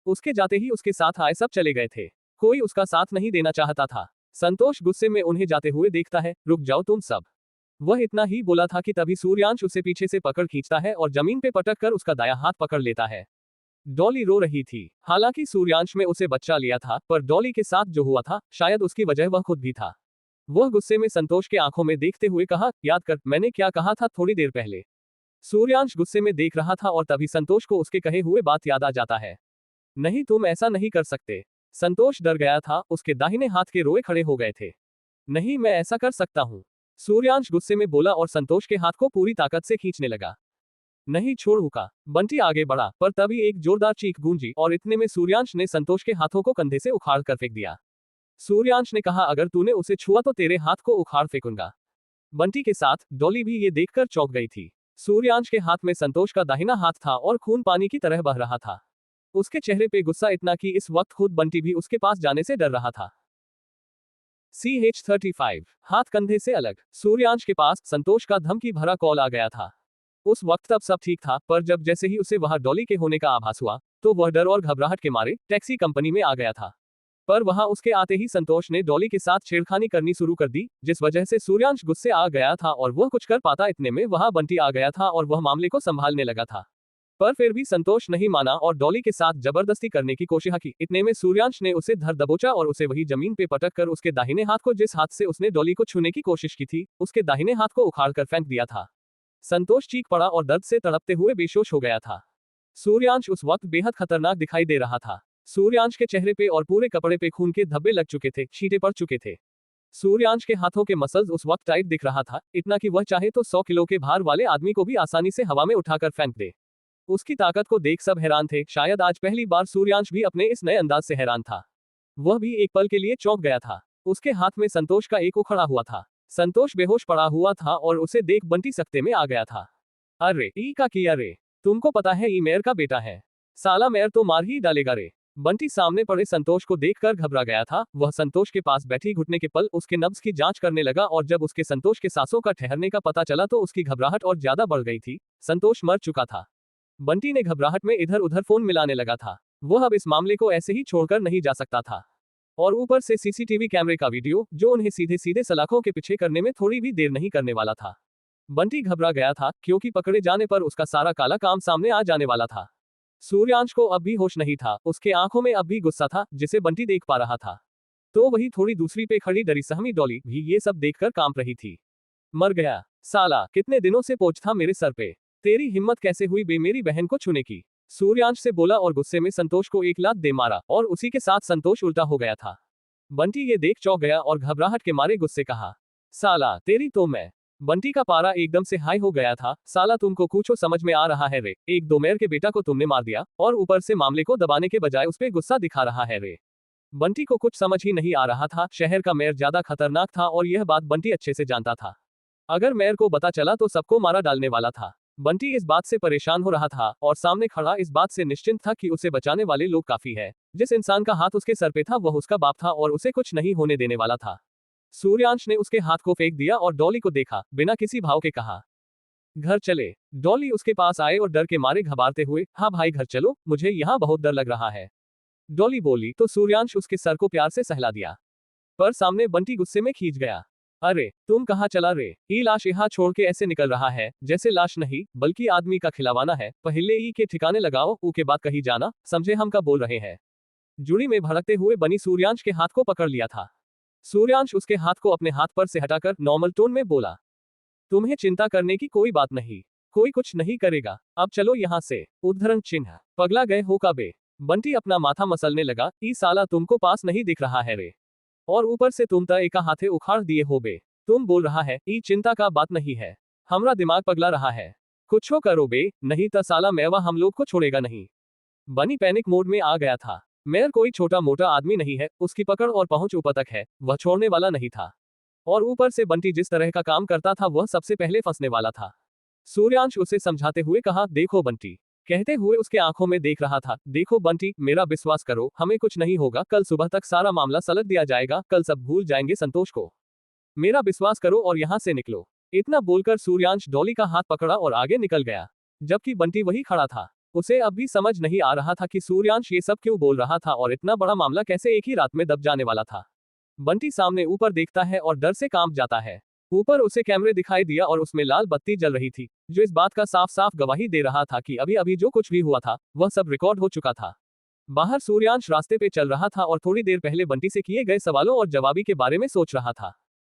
उसके जाते ही उसके साथ आए सब चले गए थे, कोई उसका साथ नहीं देना चाहता था। संतोष गुस्से में उन्हें जाते हुए देखता है, रुक जाओ तुम सब। वह इतना ही बोला था कि तभी सूर्यांश उसे पीछे से पकड़ खींचता है और जमीन पे पटक कर उसका दायां हाथ पकड़ लेता है। डॉली रो रही थी। हालांकि सूर्यांश में उसे बच्चा लिया था, पर डॉली के साथ जो हुआ था शायद उसकी वजह वह खुद भी था। वह गुस्से में संतोष के आंखों में देखते हुए कहा, याद कर मैंने क्या कहा था थोड़ी देर पहले। सूर्यांश गुस्से में देख रहा था और तभी संतोष को उसके कहे हुए बात याद आ जाता है। नहीं तुम ऐसा नहीं कर सकते। संतोष डर गया था, उसके दाहिने हाथ के रोए खड़े हो गए थे। नहीं मैं ऐसा कर सकता हूँ, सूर्यांश गुस्से में बोला और संतोष के हाथ को पूरी ताकत से खींचने लगा। नहीं छोड़ हुका। बंटी आगे बढ़ा, पर तभी एक जोरदार चीख गूंजी और इतने में सूर्यांश ने संतोष के हाथों को कंधे से उखाड़ कर फेंक दिया। सूर्यांश ने कहा, अगर तूने उसे छुआ तो तेरे हाथ को उखाड़ फेंकूंगा। बंटी के साथ डॉली भी ये देखकर चौंक गई थी। सूर्यांश के हाथ में संतोष का दाहिना हाथ था और खून पानी की तरह बह रहा था। उसके चेहरे पे गुस्सा इतना कि इस वक्त खुद बंटी भी उसके पास जाने से डर रहा था। CH-35 हाथ कंधे से अलग। सूर्यांश के पास संतोष का धमकी भरा कॉल आ गया था। उस वक्त तब सब ठीक था, पर जब जैसे ही उसे वहां डॉली के होने का आभास हुआ तो वह डर और घबराहट के मारे टैक्सी कंपनी में आ गया था। पर वहां उसके आते ही संतोष ने डॉली के साथ छेड़खानी करनी शुरू कर दी, जिस वजह से सूर्यांश गुस्से आ गया था और वह कुछ कर पाता। इतने में वहां बंटी आ गया था और वह मामले को संभालने लगा था। पर फिर भी संतोष नहीं माना और डॉली के साथ जबरदस्ती करने की कोशिश की। इतने में सूर्यांश ने उसे धर दबोचा और उसे वही जमीन पे पटक कर उसके दाहिने हाथ को, जिस हाथ से उसने डॉली को छूने की कोशिश की थी, उसके दाहिने हाथ को उखाड़ कर फेंक दिया था। संतोष चीख पड़ा और दर्द से तड़पते हुए बेहोश हो गया था। सूर्यांश उस वक्त बेहद खतरनाक दिखाई दे रहा था। सूर्यांश के चेहरे पे और पूरे कपड़े पे खून के धब्बे लग चुके थे, छींटे पड़ चुके थे। सूर्यांश के हाथों के मसल्स उस वक्त टाइट दिख रहा था, इतना कि वह चाहे तो 100 किलो के भार वाले आदमी को भी आसानी से हवा में उठाकर फेंक दे। उसकी ताकत को देख सब हैरान थे। शायद आज पहली बार सूर्यांश भी अपने इस नए अंदाज से हैरान था। वह भी एक पल के लिए चौंक गया था। उसके हाथ में संतोष का एक उखड़ा हुआ था। संतोष बेहोश पड़ा हुआ था और उसे देख बंटी सकते में आ गया था। अरे ई का किया रे, तुमको पता है ई मेयर का बेटा है, साला मेयर तो मार ही डालेगा रे। बंटी सामने पड़े संतोष को देखकर घबरा गया था। वह संतोष के पास बैठी घुटने के पल उसके नब्ज की जांच करने लगा और जब उसके संतोष के सांसों का ठहरने का पता चला तो उसकी घबराहट और ज्यादा बढ़ गई थी। संतोष मर चुका था। बंटी ने घबराहट में इधर उधर फोन मिलाने लगा था। वह अब इस मामले को ऐसे ही छोड़कर नहीं जा सकता था। और ऊपर से सीसीटीवी कैमरे का वीडियो जो उन्हें सीधे सीधे सलाखों के पीछे करने में थोड़ी भी देर नहीं करने वाला था। बंटी घबरा गया था क्योंकि पकड़े जाने पर उसका सारा काला काम सामने आ जाने वाला था। सूर्यांश को अब भी होश नहीं था। उसके आंखों में अब भी गुस्सा था जिसे बंटी देख पा रहा था। तो वही थोड़ी दूसरी पे खड़ी डरी सहमी डॉली भी ये सब देखकर कांप रही थी। मर गया साला, कितने दिनों से पोंछ था मेरे सर पे, तेरी हिम्मत कैसे हुई बे मेरी बहन को छूने की, सूर्यांश से बोला और गुस्से में संतोष को एक लात दे मारा और उसी के साथ संतोष उल्टा हो गया था। बंटी ये देख चौंक गया और घबराहट के मारे गुस्से कहा, साला तेरी तो मैं बंटी का पारा एकदम से हाई हो गया था। साला तुमको कुछो समझ में आ रहा है रे? एक दोमेर के बेटा को तुमने मार दिया और ऊपर से मामले को दबाने के बजाय उस पे गुस्सा दिखा रहा है रे। बंटी को कुछ समझ ही नहीं आ रहा था। शहर का मेयर ज्यादा खतरनाक था और यह बात बंटी अच्छे से जानता था। अगर मेयर को पता चला तो सबको मारा डालने वाला था। बंटी इस बात से परेशान हो रहा था और सामने खड़ा इस बात से निश्चिंत था कि उसे बचाने वाले लोग काफी है। जिस इंसान का हाथ उसके सर पे था वह उसका बाप था और उसे कुछ नहीं होने देने वाला था। सूर्यांश ने उसके हाथ को फेंक दिया और डॉली को देखा, बिना किसी भाव के कहा, घर चले। डॉली उसके पास आए और डर के मारे घबराते हुए, हाँ भाई घर चलो, मुझे यहाँ बहुत डर लग रहा है। डॉली बोली तो सूर्यांश उसके सर को प्यार से सहला दिया। पर सामने बंटी गुस्से में खींच गया। अरे तुम कहाँ चला रे? ई लाश यहाँ छोड़ के ऐसे निकल रहा है जैसे लाश नहीं बल्कि आदमी का खिलवाना है। पहले ई के ठिकाने लगाओ, ऊ के बाद कहीं जाना, समझे हम का बोल रहे हैं। जुड़ी में भड़कते हुए बनी सूर्यांश के हाथ को पकड़ लिया था। सूर्यांश उसके हाथ को अपने हाथ पर से हटाकर नॉर्मल टोन में बोला, तुम्हें चिंता करने की कोई बात नहीं, कोई कुछ नहीं करेगा, अब चलो यहाँ से। उद्धरण चिन्ह, पगला गए हो का बे? बंटी अपना माथा मसलने लगा, ई साला तुमको पास नहीं दिख रहा है रे, और ऊपर से तुम त एका हाथे उखाड़ दिए हो बे। तुम बोल रहा है ई चिंता का बात नहीं है, हमरा दिमाग पगला रहा है, कुछो करो बे, नहीं त साला मेवा हम लोग को छोड़ेगा नहीं। बनी पैनिक मोड में आ गया था। मेयर कोई छोटा मोटा आदमी नहीं है, उसकी पकड़ और पहुंच ऊपर तक है, वह छोड़ने वाला नहीं था। और ऊपर से बंटी जिस तरह का काम करता था वह सबसे पहले फंसने वाला था। सूर्यांश उसे समझाते हुए कहा, देखो बंटी, कहते हुए उसके आंखों में देख रहा था, देखो बंटी, मेरा विश्वास करो, हमें कुछ नहीं होगा, कल सुबह तक सारा मामला सलट दिया जाएगा, कल सब भूल जाएंगे संतोष को। मेरा विश्वास करो और यहाँ से निकलो। इतना बोलकर सूर्यांश डॉली का हाथ पकड़ा और आगे निकल गया, जबकि बंटी वही खड़ा था। उसे अब भी समझ नहीं आ रहा था कि सूर्यांश ये सब क्यों बोल रहा था और इतना बड़ा मामला कैसे एक ही रात में दब जाने वाला था। बंटी सामने ऊपर देखता है और डर से कांप जाता है। ऊपर उसे कैमरे दिखाई दिया और उसमें लाल बत्ती जल रही थी, जो इस बात का साफ साफ गवाही दे रहा था कि अभी अभी जो कुछ भी हुआ था वह सब रिकॉर्ड हो चुका था। बाहर सूर्यांश रास्ते पे चल रहा था और थोड़ी देर पहले बंटी से किए गए सवालों और जवाबी के बारे में सोच रहा था।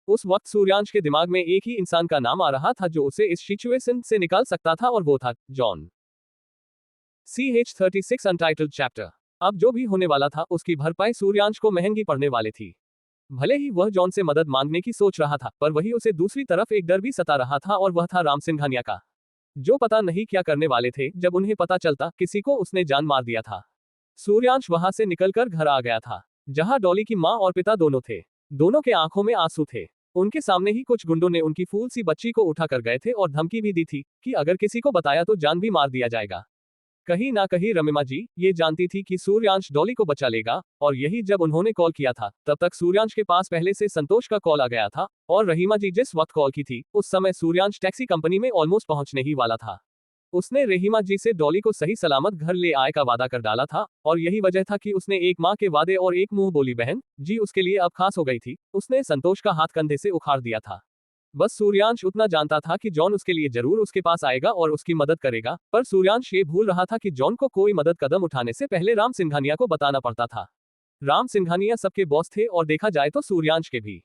उस वक्त सूर्यांश के दिमाग में एक ही इंसान का नाम आ रहा था जो उसे इस सिचुएशन से निकाल सकता था, और वो था जॉन। CH36 untitled chapter. अब जो भी होने वाला था उसकी भरपाई सूर्यांश को महंगी पड़ने वाली थी। भले ही वह जॉन से मदद मांगने की सोच रहा था, पर वही उसे दूसरी तरफ एक डर भी सता रहा था, और वह था राम सिंघानिया का, जो पता नहीं क्या करने वाले थे जब उन्हें पता चलता किसी को उसने जान मार दिया था। सूर्यांश वहां से निकलकर घर आ गया था, जहां डॉली की माँ और पिता दोनों थे। दोनों के आंखों में आंसू थे। उनके सामने ही कुछ गुंडों ने उनकी फूल सी बच्ची को उठा कर गए थे और धमकी भी दी थी कि अगर किसी को बताया तो जान भी मार दिया जाएगा। कहीं ना कहीं रमीमा जी ये जानती थी कि सूर्यांश डॉली को बचा लेगा, और यही जब उन्होंने कॉल किया था तब तक सूर्यांश के पास पहले से संतोष का कॉल आ गया था, और रहीमा जी जिस वक्त कॉल की थी उस समय सूर्यांश टैक्सी कंपनी में ऑलमोस्ट पहुंचने ही वाला था। उसने रहीमा जी से डॉली को सही सलामत घर ले आए का वादा कर डाला था, और यही वजह था कि उसने एक माँ के वादे और एक मुंह बोली बहन जी उसके लिए अब खास हो गई थी। उसने संतोष का हाथ कंधे से उखाड़ दिया था। बस सूर्यांश उतना जानता था कि जॉन उसके लिए जरूर उसके पास आएगा और उसकी मदद करेगा, पर सूर्यांश ये भूल रहा था कि जॉन को कोई मदद कदम उठाने से पहले राम सिंघानिया को बताना पड़ता था। राम सिंघानिया सबके बॉस थे और देखा जाए तो सूर्यांश के भी।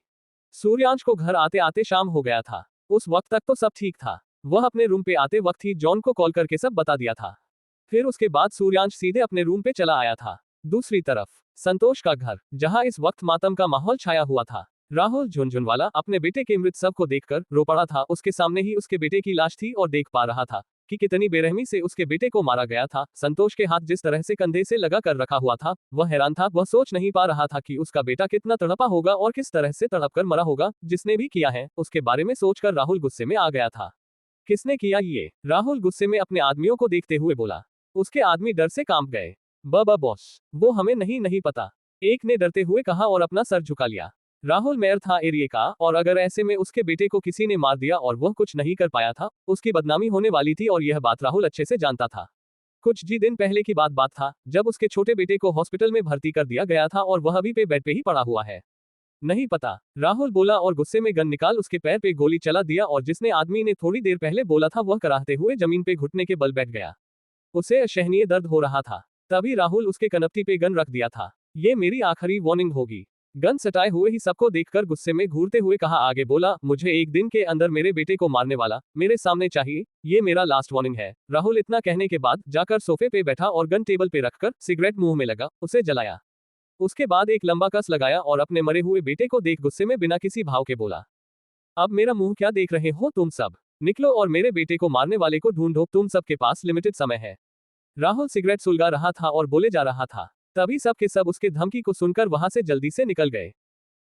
सूर्यांश को घर आते आते शाम हो गया था। उस वक्त तक तो सब ठीक था। वह अपने रूम पे आते वक्त ही जॉन को कॉल करके सब बता दिया था। फिर उसके बाद सूर्यांश सीधे अपने रूम पे चला आया था। दूसरी तरफ संतोष का घर, जहां इस वक्त मातम का माहौल छाया हुआ था। राहुल झुनझुनवाला अपने बेटे के मृत शव को देखकर रो पड़ा था। उसके सामने ही उसके बेटे की लाश थी और देख पा रहा था कि कितनी बेरहमी से उसके बेटे को मारा गया था। संतोष के हाथ जिस तरह से कंधे से लगा कर रखा हुआ था वह हैरान था। वह सोच नहीं पा रहा था कि उसका बेटा कितना तड़पा होगा और किस तरह से तड़प कर मरा होगा। जिसने भी किया है उसके बारे में सोचकर राहुल गुस्से में आ गया था। किसने किया ये? राहुल गुस्से में अपने आदमियों को देखते हुए बोला। उसके आदमी डर से कांप गए। बॉस, वो हमें नहीं पता, एक ने डरते हुए कहा और अपना सर झुका लिया। राहुल मेयर था एरिया का, और अगर ऐसे में उसके बेटे को किसी ने मार दिया और वह कुछ नहीं कर पाया था, उसकी बदनामी होने वाली थी, और यह बात राहुल अच्छे से जानता था। कुछ जी दिन पहले की बात था जब उसके छोटे बेटे को हॉस्पिटल में भर्ती कर दिया गया था और वह अभी पे बेड पे ही पड़ा हुआ है। नहीं पता, राहुल बोला और गुस्से में गन निकाल उसके पैर पे गोली चला दिया, और जिसने आदमी ने थोड़ी देर पहले बोला था वह कराहते हुए जमीन पे घुटने के बल बैठ गया। उसे असहनीय दर्द हो रहा था। तभी राहुल उसके कनपटी पे गन रख दिया था। ये मेरी आखिरी वार्निंग होगी। गन सटाए हुए ही सबको देखकर गुस्से में घूरते हुए कहा, आगे बोला, मुझे एक दिन के अंदर मेरे बेटे को मारने वाला मेरे सामने चाहिए, ये मेरा लास्ट वार्निंग है। राहुल इतना कहने के बाद जाकर सोफे पे बैठा और गन टेबल पे रखकर सिगरेट मुंह में लगा, उसे जलाया। उसके बाद एक लंबा कस लगाया और अपने मरे हुए बेटे को देख गुस्से में बिना किसी भाव के बोला, अब मेरा मुंह क्या देख रहे हो तुम सब? निकलो और मेरे बेटे को मारने वाले को ढूंढो, तुम सबके पास लिमिटेड समय है। राहुल सिगरेट सुलगा रहा था और बोले जा रहा था। तभी सब के सब उसके धमकी को सुनकर वहां से जल्दी से निकल गए।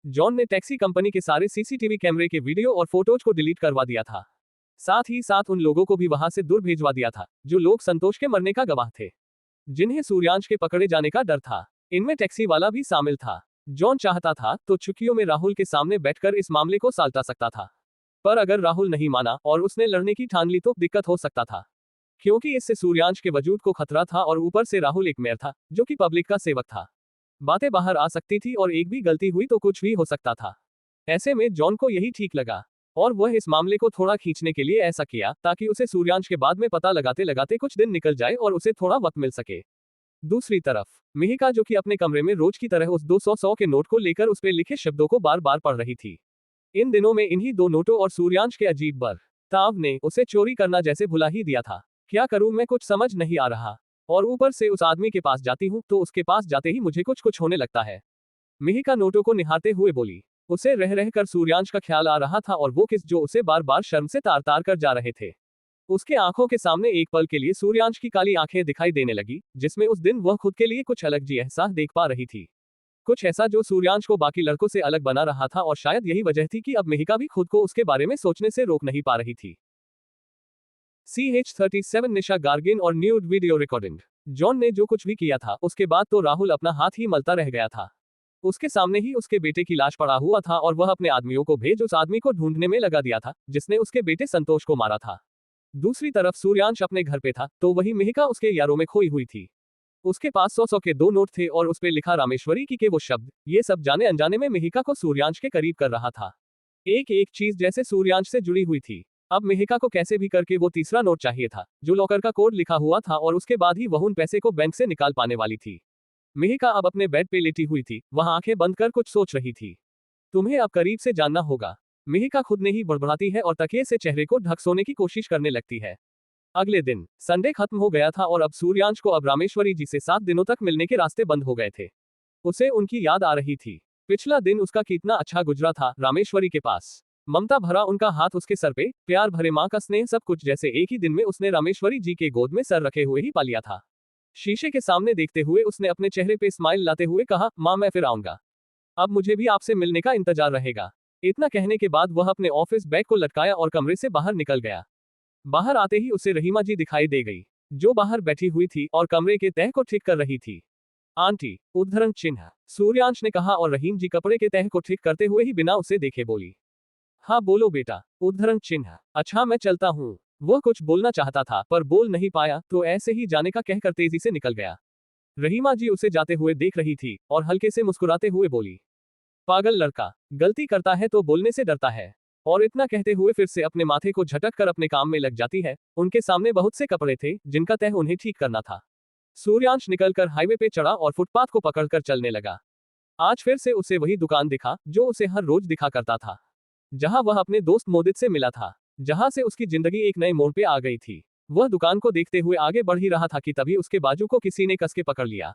जॉन ने टैक्सी कंपनी के सारे सीसीटीवी कैमरे के वीडियो और फोटोज को डिलीट करवा दिया था। साथ ही साथ उन लोगों को भी वहां से दूर भेजवा दिया था जो लोग संतोष के मरने का गवाह थे, जिन्हें सूर्यांश के पकड़े जाने का डर था। इनमें टैक्सी वाला भी शामिल था। जॉन चाहता था तो चुटकियों में राहुल के सामने बैठकर इस मामले को साल्टा सकता था, पर अगर राहुल नहीं माना और उसने लड़ने की ठान ली तो दिक्कत हो सकता था, क्योंकि इससे सूर्यांश के वजूद को खतरा था और ऊपर से राहुल एक मेयर था जो कि पब्लिक का सेवक था। बातें बाहर आ सकती थी और एक भी गलती हुई तो कुछ भी हो सकता था। ऐसे में जॉन को यही ठीक लगा और वह इस मामले को थोड़ा खींचने के लिए ऐसा किया ताकि उसे सूर्यांश के बाद में पता लगाते लगाते कुछ दिन निकल जाए और उसे थोड़ा वक्त मिल सके। दूसरी तरफ मिहिका, जो कि अपने कमरे में रोज की तरह उस 200 के नोट को लेकर उस पे लिखे शब्दों को बार बार पढ़ रही थी। इन दिनों में इन्हीं दो नोटों और सूर्यांश के अजीब बर्ताव ने उसे चोरी करना जैसे भुला ही दिया था। क्या करूं, मैं कुछ समझ नहीं आ रहा, और ऊपर से उस आदमी के पास जाती हूं तो उसके पास जाते ही मुझे कुछ कुछ होने लगता है। मिहिका नोटों को निहारते हुए बोली। उसे रह रहकर सूर्यांश का ख्याल आ रहा था और वो किस जो उसे बार बार शर्म से तार तार कर जा रहे थे। उसके आंखों के सामने एक पल के लिए सूर्यांश की काली आंखें दिखाई देने लगी, जिसमें उस दिन वह खुद के लिए कुछ अलग जी एहसास देख पा रही थी। कुछ ऐसा जो सूर्यांश को बाकी लड़कों से अलग बना रहा था, और शायद यही वजह थी कि अब मिहिका भी खुद को उसके बारे में सोचने से रोक नहीं पा रही थी। CH-37 निशा गार्गिन और न्यूड वीडियो रिकॉर्डिंग। जॉन ने जो कुछ भी किया था उसके बाद तो राहुल अपना हाथ ही मलता रह गया था। उसके सामने ही उसके बेटे की लाश पड़ा हुआ था और वह अपने आदमियों को भेज उस आदमी को ढूंढने में लगा दिया था जिसने उसके बेटे संतोष को मारा था। दूसरी तरफ सूर्यांश अपने घर पे था तो वही मिहिका उसके यारों में खोई हुई थी। उसके पास 100 के 2 नोट थे और उस पे लिखा रामेश्वरी की के वो शब्द। ये सब जाने अनजाने में मिहिका को सूर्यांश के करीब कर रहा था। एक एक चीज जैसे सूर्यांश से जुड़ी हुई थी। अब मिहिका को कैसे भी करके वो तीसरा नोट चाहिए था जो लॉकर का कोड लिखा हुआ था, और उसके बाद ही वह उन पैसे को बैंक से निकाल पाने वाली थी। मिहिका अब अपने बेड पे लेटी हुई थी, वह आंखें बंद कर कुछ सोच रही थी। तुम्हें अब करीब से जानना होगा, मिहिका खुद ने ही बड़बड़ाती है और तकिए से चेहरे को ढक सोने की कोशिश करने लगती है। अगले दिन संडे खत्म हो गया था और अब सूर्यांश को अब रामेश्वरी जी से 7 दिनों तक मिलने के रास्ते बंद हो गए थे। उसे उनकी याद आ रही थी। पिछला दिन उसका कितना अच्छा गुजरा था रामेश्वरी के पास। ममता भरा उनका हाथ उसके सर पे, प्यार भरे माँ का स्नेह, सब कुछ जैसे एक ही दिन में उसने रामेश्वरी जी के गोद में सर रखे हुए ही पा लिया था। शीशे के सामने देखते हुए उसने अपने चेहरे पे स्माइल लाते हुए कहा, माँ मैं फिर आऊंगा, अब मुझे भी आपसे मिलने का इंतजार रहेगा। इतना कहने के बाद वह अपने ऑफिस बैग को लटकाया और कमरे से बाहर निकल गया। बाहर आते ही उसे रहीमा जी दिखाई दे गई, जो बाहर बैठी हुई थी और कमरे के तह को ठीक कर रही थी। आंटी, उद्धरण चिन्ह, सूर्यांश ने कहा, और रहीम जी कपड़े के तह को ठीक करते हुए ही बिना उसे देखे बोली। हाँ बोलो बेटा, उद्धरण चिन्ह। अच्छा मैं चलता हूँ। वह कुछ बोलना चाहता था पर बोल नहीं पाया तो ऐसे ही जाने का कहकर तेजी से निकल गया। रहीमा जी उसे जाते हुए देख रही थी और हल्के से मुस्कुराते हुए बोली, पागल लड़का, गलती करता है तो बोलने से डरता है। और इतना कहते हुए फिर से अपने माथे को झटक कर अपने काम में लग जाती है। उनके सामने बहुत से कपड़े थे जिनका तह उन्हें ठीक करना था। सूर्यांश निकलकर हाईवे पे चढ़ा और फुटपाथ को पकड़कर चलने लगा। आज फिर से उसे वही दुकान दिखा जो उसे हर रोज दिखा करता था, जहां वह अपने दोस्त मोदित से मिला था, जहां से उसकी जिंदगी एक नए मोड़ पे आ गई थी। वह दुकान को देखते हुए आगे बढ़ ही रहा था कि तभी उसके बाजू को किसी ने कस के पकड़ लिया।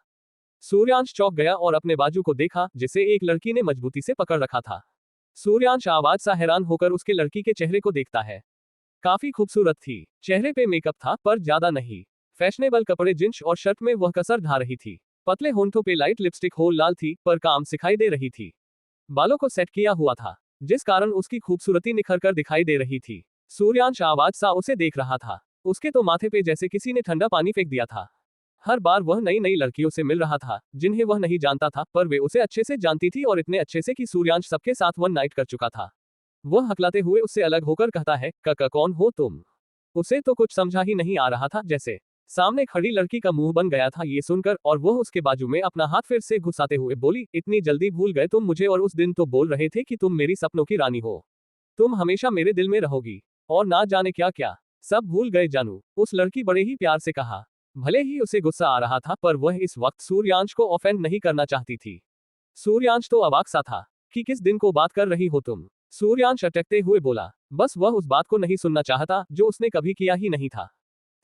सूर्यांश चौंक गया और अपने बाजू को देखा जिसे एक लड़की ने मजबूती से पकड़ रखा था। सूर्यांश आवाज सा हैरान होकर उसके लड़की के चेहरे को देखता है। काफी खूबसूरत थी, चेहरे पे मेकअप था पर ज्यादा नहीं। फैशनेबल कपड़े, जींस और शर्ट में वह कसर ढा रही थी। पतले होंठों पे लाइट लिपस्टिक हो लाल थी पर काम सिखाई दे रही थी। बालों को सेट किया हुआ था जिस कारण उसकी खूबसूरती निखर कर दिखाई दे रही थी। सूर्यांश आवाज सा उसे देख रहा था। उसके तो माथे पे जैसे किसी ने ठंडा पानी फेंक दिया था। हर बार वह नई नई लड़कियों से मिल रहा था जिन्हें वह नहीं जानता था, पर वे उसे अच्छे से जानती थी और इतने अच्छे से कि सूर्यांश सबके साथ वन नाइट कर चुका था। वह हकलाते हुए उससे अलग होकर कहता है, काका कौन हो तुम? उसे तो कुछ समझा ही नहीं आ रहा था, जैसे सामने खड़ी लड़की का मुंह बन गया था ये सुनकर, और वह उसके बाजू में अपना हाथ फिर से घुसाते हुए बोली, इतनी जल्दी भूल गए तुम मुझे? और उस दिन तो बोल रहे थे कि तुम मेरी सपनों की रानी हो, तुम हमेशा मेरे दिल में रहोगी, और ना जाने क्या क्या सब भूल गए जानू। उस लड़की बड़े ही प्यार से कहा। भले ही उसे गुस्सा आ रहा था पर वह इस वक्त सूर्यांश को ऑफेंड नहीं करना चाहती थी। सूर्यांश तो अवाक सा था कि किस दिन को बात कर रही हो तुम? सूर्यांश अटकते हुए बोला। बस वह उस बात को नहीं सुनना चाहता जो उसने कभी किया ही नहीं था।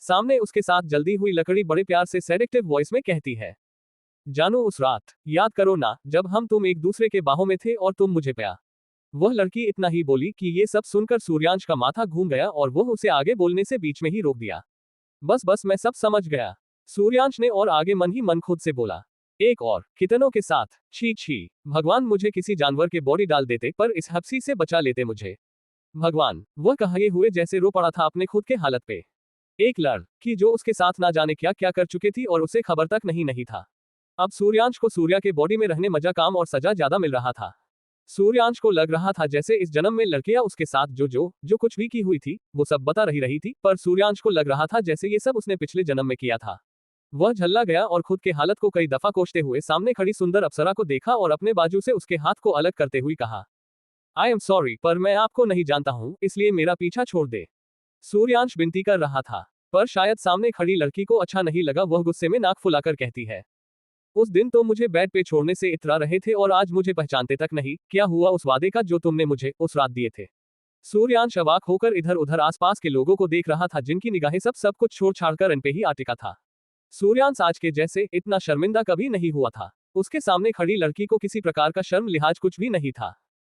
सामने उसके साथ जल्दी हुई लकड़ी बड़े प्यार से सेडेक्टिव वॉइस में कहती है, जानू उस रात याद करो ना जब हम तुम एक दूसरे के बाहों में थे और तुम मुझे प्यार वह लड़की इतना ही बोली कि ये सब सुनकर सूर्यांश का माथा घूम गया और वह उसे आगे बोलने से बीच में ही रोक दिया। बस मैं सब समझ गया, सूर्यांश ने और आगे मन ही मन खुद से बोला। एक और कितनों के साथ, छी छी, भगवान मुझे किसी जानवर के बॉडी डाल देते पर इस हफ्सी से बचा लेते मुझे। भगवान, वह कहे हुए जैसे रो पड़ा था अपने खुद के हालत पे। एक लड़की जो उसके साथ ना जाने क्या क्या कर चुकी थी और उसे खबर तक नहीं था। अब सूर्यांश को सूर्या के बॉडी में रहने मजा काम और सजा ज्यादा मिल रहा था। सूर्यांश को लग रहा था जैसे इस जन्म में लड़कियां उसके साथ जो कुछ भी की हुई थी वो सब बता रही थी, पर सूर्यांश को लग रहा था जैसे ये सब उसने पिछले जन्म में किया था। वह झल्ला गया और खुद के हालत को कई दफा कोसते हुए सामने खड़ी सुंदर अप्सरा को देखा और अपने बाजू से उसके हाथ को अलग करते हुए कहा, आई एम सॉरी, पर मैं आपको नहीं जानता हूँ, इसलिए मेरा पीछा छोड़ दे। सूर्यांश विनती कर रहा था, पर शायद सामने खड़ी लड़की को अच्छा नहीं लगा। वह गुस्से में नाक फुलाकर कहती है, उस दिन तो मुझे बेड पे छोड़ने से इतरा रहे थे और आज मुझे पहचानते तक नहीं। क्या हुआ उस वादे का जो तुमने मुझे उस रात दिए थे? सूर्यांश अवाक होकर इधर उधर आसपास के लोगों को देख रहा था, जिनकी निगाहें सब कुछ छोड़ छाड़कर इन पे ही आटिका था। सूर्यांश आज के जैसे इतना शर्मिंदा कभी नहीं हुआ था। उसके सामने खड़ी लड़की को किसी प्रकार का शर्म लिहाज कुछ भी नहीं था।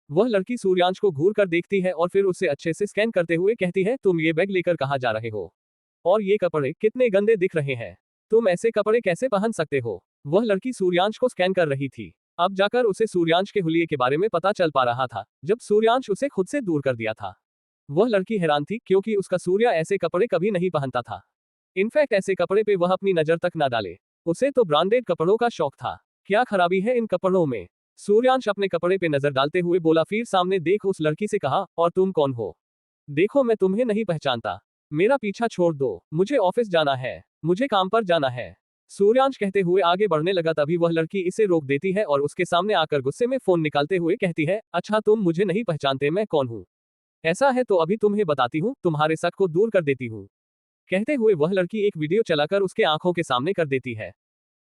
वह लड़की सूर्यांश को घूर कर देखती है और फिर उसे अच्छे से स्कैन करते हुए कहती है, तुम ये बैग लेकर कहाँ जा रहे हो? और ये कपड़े कितने गंदे दिख रहे हैं, तुम ऐसे कपड़े कैसे पहन सकते हो? वह लड़की सूर्यांश को स्कैन कर रही थी। अब जाकर उसे सूर्यांश के हुलिये के बारे में पता चल पा रहा था, जब सूर्यांश उसे खुद से दूर कर दिया था। वह लड़की हैरान थी, क्योंकि उसका सूर्या ऐसे कपड़े कभी नहीं पहनता था। इनफैक्ट ऐसे कपड़े पे वह अपनी नजर तक ना डाले। उसे तो ब्रांडेड कपड़ों का शौक था। क्या खराबी है इन कपड़ों में? सूर्यांश अपने कपड़े पे नजर डालते हुए बोला, फिर सामने देख उस लड़की से कहा, और तुम कौन हो? देखो मैं तुम्हें नहीं पहचानता, मेरा पीछा छोड़ दो, मुझे ऑफिस जाना है, मुझे काम पर जाना है। सूर्यांश कहते हुए आगे बढ़ने लगा, तभी वह लड़की इसे रोक देती है और उसके सामने आकर गुस्से में फोन निकालते हुए कहती है, अच्छा तुम मुझे नहीं पहचानते, मैं कौन हूँ? ऐसा है तो अभी तुम्हें बताती हूँ, तुम्हारे शक को दूर कर देती हूँ। कहते हुए वह लड़की एक वीडियो चलाकर उसके आंखों के सामने कर देती है।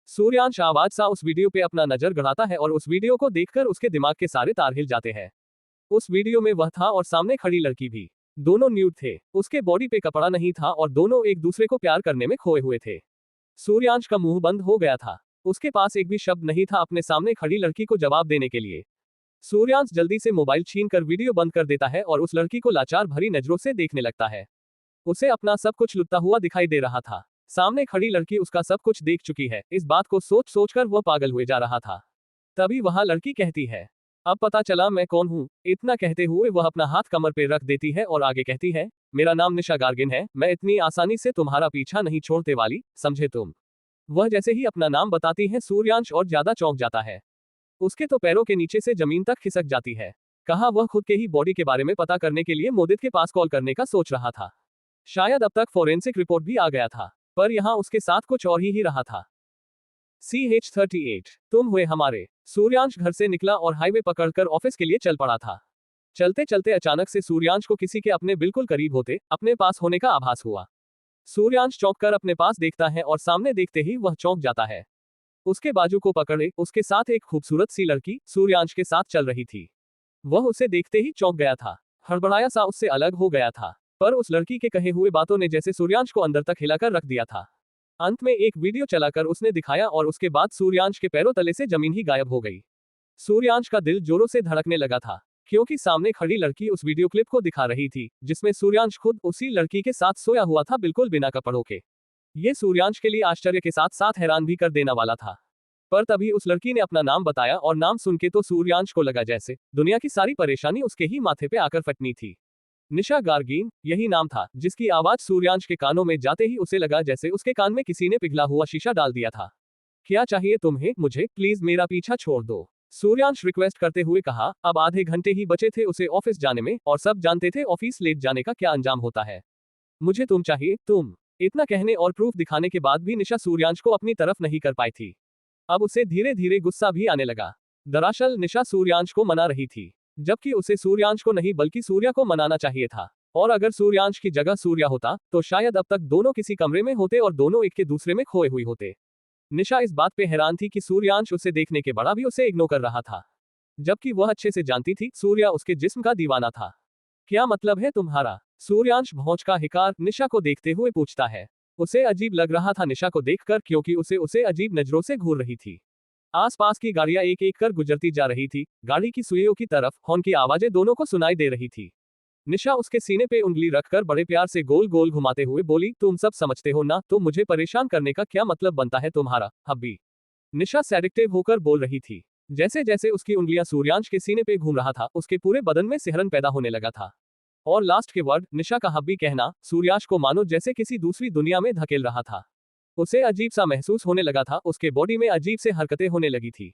सूर्यांश आवाज सा उस वीडियो पे अपना नजर गड़ाता है और उस वीडियो को देखकर उसके दिमाग के सारे तार हिल जाते हैं। उस वीडियो में वह था और सामने खड़ी लड़की भी। दोनों न्यूड थे, उसके बॉडी पे कपड़ा नहीं था और दोनों एक दूसरे को प्यार करने में खोए हुए थे। सूर्यांश का मुंह बंद हो गया था। उसके पास एक भी शब्द नहीं था अपने सामने खड़ी लड़की को जवाब देने के लिए। सूर्यांश जल्दी से मोबाइल छीनकर वीडियो बंद कर देता है और उस लड़की को लाचार भरी नजरों से देखने लगता है। उसे अपना सब कुछ लुटता हुआ दिखाई दे रहा था। सामने खड़ी लड़की उसका सब कुछ देख चुकी है, इस बात को सोच सोचकर वह पागल हुए जा रहा था। तभी वहां लड़की कहती है, अब पता चला मैं कौन हूँ। इतना कहते हुए वह अपना हाथ कमर पे रख देती है और आगे कहती है, मेरा नाम निशा गार्गिन है, मैं इतनी आसानी से तुम्हारा पीछा नहीं छोड़ने वाली, समझे तुम? वह जैसे ही अपना नाम बताती है, सूर्यांश और ज्यादा चौंक जाता है। उसके तो पैरों के नीचे से जमीन तक खिसक जाती है। कहा वह खुद के ही बॉडी के बारे में पता करने के लिए मोदित के पास कॉल करने का सोच रहा था। शायद अब तक फोरेंसिक रिपोर्ट भी आ गया था, पर यहाँ उसके साथ कुछ और ही रहा था। CH-38, तुम हुए हमारे। सूर्यांश घर से निकला और हाईवे पकड़कर ऑफिस के लिए चल पड़ा था। चलते चलते अचानक से सूर्यांश को किसी के अपने बिल्कुल करीब होते अपने पास होने का आभास हुआ। सूर्यांश चौंक कर अपने पास देखता है और सामने देखते ही वह चौंक जाता है। उसके बाजू को पकड़े उसके साथ एक खूबसूरत सी लड़की सूर्यांश के साथ चल रही थी। वह उसे देखते ही चौंक गया था, हड़बड़ाया सा उससे अलग हो गया था, पर उस लड़की के कहे हुए बातों ने जैसे सूर्यांश को अंदर तक हिलाकर रख दिया था। अंत में एक वीडियो चलाकर उसने दिखाया और उसके बाद सूर्यांश के पैरों तले से जमीन ही गायब हो गई। सूर्यांश का दिल जोरों से धड़कने लगा था, क्योंकि सामने खड़ी लड़की उस वीडियो क्लिप को दिखा रही थी जिसमें सूर्यांश खुद उसी लड़की के साथ सोया हुआ था, बिल्कुल बिना कपड़ों के। ये सूर्यांश के लिए आश्चर्य के साथ साथ हैरान भी कर देने वाला था। पर तभी उस लड़की ने अपना नाम बताया और नाम सुन के तो सूर्यांश को लगा जैसे दुनिया की सारी परेशानी उसके ही माथे पे आकर फटनी थी। निशा गार्गिन, यही नाम था जिसकी आवाज सूर्यांश के कानों में जाते ही उसे लगा जैसे उसके कान में किसी ने पिघला हुआ शीशा डाल दिया था। क्या चाहिए तुम्हें मुझे? प्लीज मेरा पीछा छोड़ दो, सूर्यांश रिक्वेस्ट करते हुए कहा। अब आधे घंटे ही बचे थे उसे ऑफिस जाने में और सब जानते थे ऑफिस लेट जाने का क्या अंजाम होता है। मुझे तुम चाहिए, तुम। इतना कहने और प्रूफ दिखाने के बाद भी निशा सूर्यांश को अपनी तरफ नहीं कर पाई थी। अब उसे धीरे धीरे गुस्सा भी आने लगा। दरअसल निशा सूर्यांश को मना रही थी, जबकि उसे सूर्यांश को नहीं बल्कि सूर्या को मनाना चाहिए था। और अगर सूर्यांश की जगह सूर्या होता तो शायद अब तक दोनों किसी कमरे में होते और दोनों एक के दूसरे में खोए हुए होते। निशा इस बात पे हैरान थी कि सूर्यांश उसे देखने के बड़ा भी उसे इग्नोर कर रहा था, जबकि वह अच्छे से जानती थी सूर्या उसके जिस्म का दीवाना था। क्या मतलब है तुम्हारा? सूर्यांश भौंच का हिकार निशा को देखते हुए पूछता है। उसे अजीब लग रहा था निशा को देखकर, क्योंकि उसे अजीब नजरों से घूर रही थी। आसपास की गाड़ियां एक एक कर गुजरती जा रही थी, गाड़ी की सुइयों की तरफ हॉर्न की आवाजें दोनों को सुनाई दे रही थी। निशा उसके सीने पे उंगली रखकर बड़े प्यार से गोल गोल घुमाते हुए बोली, तुम सब समझते हो ना, तो मुझे परेशान करने का क्या मतलब बनता है तुम्हारा, हब्बी। निशा सेडिक्टिव होकर बोल रही थी। जैसे जैसे उसकी उंगलियां सूर्यांश के सीने पे घूम रहा था, उसके पूरे बदन में सिहरन पैदा होने लगा था। और लास्ट के वर्ड निशा का हब्बी कहना सूर्याश को मानो जैसे किसी दूसरी दुनिया में धकेल रहा था। उसे अजीब सा महसूस होने लगा था, उसके बॉडी में अजीब से हरकतें होने लगी थी।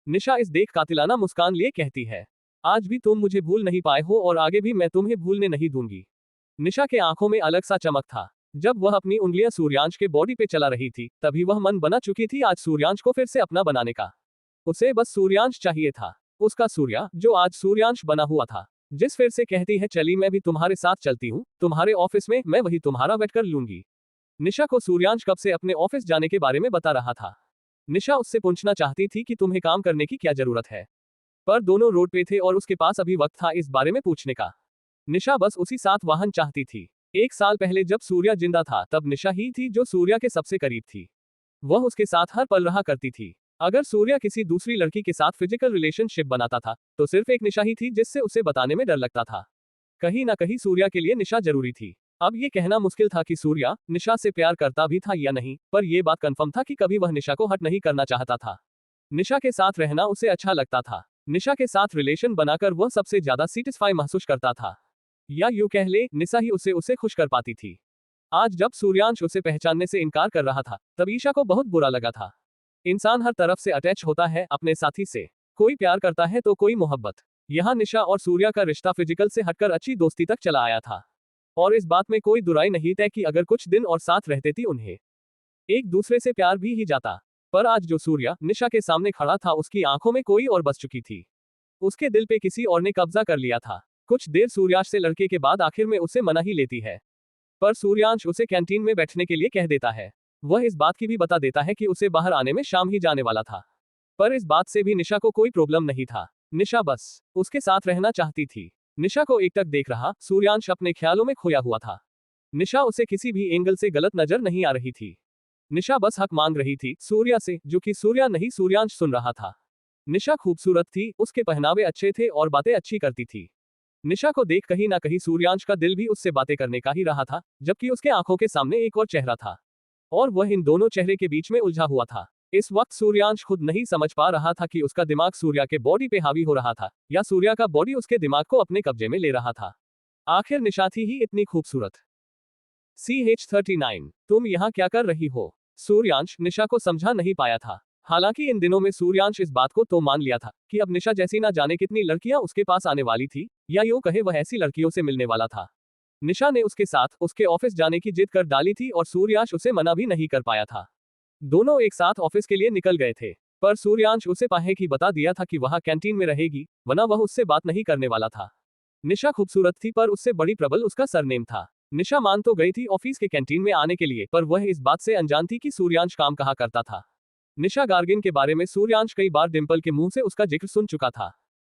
निशा इस देख कातिलाना मुस्कान लिए कहती है, आज भी तुम मुझे भूल नहीं पाए हो और आगे भी मैं तुम्हें भूलने नहीं दूंगी। निशा के आंखों में अलग सा चमक था। जब वह अपनी उंगलियां सूर्यांश के बॉडी पे चला रही थी, तभी वह मन बना चुकी थी आज सूर्यांश को फिर से अपना बनाने का। उसे बस सूर्यांश चाहिए था, उसका सूर्या जो आज सूर्यांश बना हुआ था। जिस फिर से कहती है, चली मैं भी तुम्हारे साथ चलती हूँ, तुम्हारे ऑफिस में मैं वही तुम्हारा वेट कर लूंगी। निशा को सूर्यांश कब से अपने ऑफिस जाने के बारे में बता रहा था। निशा उससे पूछना चाहती थी कि तुम्हें काम करने की क्या जरूरत है, पर दोनों रोड पे थे और उसके पास अभी वक्त था इस बारे में पूछने का। निशा बस उसी साथ वाहन चाहती थी। 1 साल पहले जब सूर्या जिंदा था, तब निशा ही थी जो सूर्या के सबसे करीब थी। वह उसके साथ हर पल रहा करती थी। अगर सूर्या किसी दूसरी लड़की के साथ फिजिकल रिलेशनशिप बनाता था, तो सिर्फ एक निशा ही थी जिससे उसे बताने में डर लगता था। कहीं ना कहीं सूर्या के लिए निशा जरूरी थी। अब ये कहना मुश्किल था कि सूर्या निशा से प्यार करता भी था या नहीं, पर यह बात कंफर्म था कि कभी वह निशा को हट नहीं करना चाहता था। निशा के साथ रहना उसे अच्छा लगता था। निशा के साथ रिलेशन बनाकर वह सबसे ज्यादा सेटिस्फाई महसूस करता था, या यूं कह ले, निशा ही उसे खुश कर पाती थी। आज जब सूर्यांश उसे पहचानने से इनकार कर रहा था, तब ईशा को बहुत बुरा लगा था। इंसान हर तरफ से अटैच होता है अपने साथी से, कोई प्यार करता है तो कोई मोहब्बत। यहाँ निशा और सूर्या का रिश्ता फिजिकल से हटकर अच्छी दोस्ती तक चला आया था, और इस बात में कोई दुराई नहीं थी कि अगर कुछ दिन और साथ रहते थी उन्हें एक दूसरे से प्यार भी ही जाता। पर आज जो सूर्या निशा के सामने खड़ा था, उसकी आंखों में कोई और बस चुकी थी। उसके दिल पे किसी और ने कब्जा कर लिया था। कुछ देर सूर्याश से लड़के के बाद आखिर में उसे मना ही लेती है, पर सूर्यांश उसे कैंटीन में बैठने के लिए कह देता है। वह इस बात की भी बता देता है कि उसे बाहर आने में शाम ही जाने वाला था, पर इस बात से भी निशा को कोई प्रॉब्लम नहीं था। निशा बस उसके साथ रहना चाहती थी। निशा को एकटक देख रहा सूर्यांश अपने ख्यालों में खोया हुआ था। निशा उसे किसी भी एंगल से गलत नजर नहीं आ रही थी। निशा बस हक मांग रही थी सूर्या से, जो कि सूर्या नहीं सूर्यांश सुन रहा था। निशा खूबसूरत थी, उसके पहनावे अच्छे थे और बातें अच्छी करती थी। निशा को देख कहीं ना कहीं सूर्यांश का दिल भी उससे बातें करने का ही रहा था, जबकि उसके आंखों के सामने एक और चेहरा था, और वह इन दोनों चेहरे के बीच में उलझा हुआ था। इस वक्त सूर्यांश खुद नहीं समझ पा रहा था कि उसका दिमाग सूर्या के बॉडी पे हावी हो रहा था, या सूर्या का बॉडी उसके दिमाग को अपने कब्जे में ले रहा था। आखिर निशा थी ही इतनी खूबसूरत। CH39, तुम यहाँ क्या कर रही हो? सूर्यांश निशा को समझा नहीं पाया था। हालांकि इन दिनों में सूर्यांश इस बात को तो मान लिया था कि अब निशा जैसी ना जाने कितनी लड़कियां उसके पास आने वाली थी, या यूं कहे वह ऐसी लड़कियों से मिलने वाला था। निशा ने उसके साथ उसके ऑफिस जाने की जिद कर डाली थी और सूर्यांश उसे मना भी नहीं कर पाया था। दोनों एक साथ ऑफिस के लिए निकल गए थे, पर सूर्यांश उसे पहले ही बता दिया था कि वह कैंटीन में रहेगी, वरना वह उससे बात नहीं करने वाला था। निशा खूबसूरत थी, पर उससे बड़ी प्रबल उसका सरनेम था। निशा मान तो गई थी ऑफिस के कैंटीन में आने के लिए, पर वह इस बात से अनजान थी कि सूर्यांश काम कहा करता था। निशा गार्गिन के बारे में सूर्यांश कई बार डिंपल के मुंह से उसका जिक्र सुन चुका था।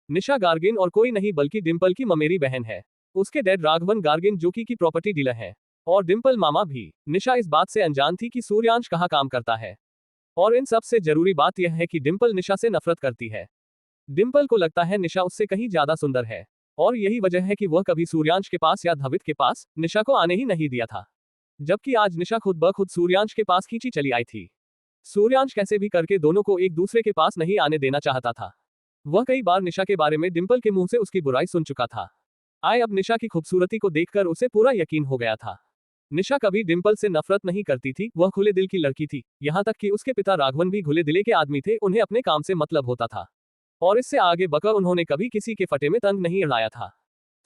निशा गार्गिन और कोई नहीं बल्कि डिंपल की ममेरी बहन है। उसके डैड राघवन गार्गिन जो की प्रॉपर्टी डीलर है, और डिंपल मामा भी। निशा इस बात से अनजान थी कि सूर्यांश कहाँ काम करता है, और इन सबसे जरूरी बात यह है कि डिंपल निशा से नफरत करती है। डिंपल को लगता है निशा उससे कहीं ज्यादा सुंदर है, और यही वजह है कि वह कभी सूर्यांश के पास या धवित के पास निशा को आने ही नहीं दिया था, जबकि आज निशा खुद ब खुद सूर्यांश के पास खींची चली आई थी। सूर्यांश कैसे भी करके दोनों को एक दूसरे के पास नहीं आने देना चाहता था। वह कई बार निशा के बारे में डिंपल के मुंह से उसकी बुराई सुन चुका था। अब निशा की खूबसूरती को देखकर उसे पूरा यकीन हो गया था। निशा कभी डिंपल से नफरत नहीं करती थी, वह खुले दिल की लड़की थी। यहाँ तक कि उसके पिता राघवन भी खुले दिले के आदमी थे, उन्हें अपने काम से मतलब होता था, और इससे आगे बढ़कर उन्होंने कभी किसी के फटे में तंग नहीं अड़ाया था।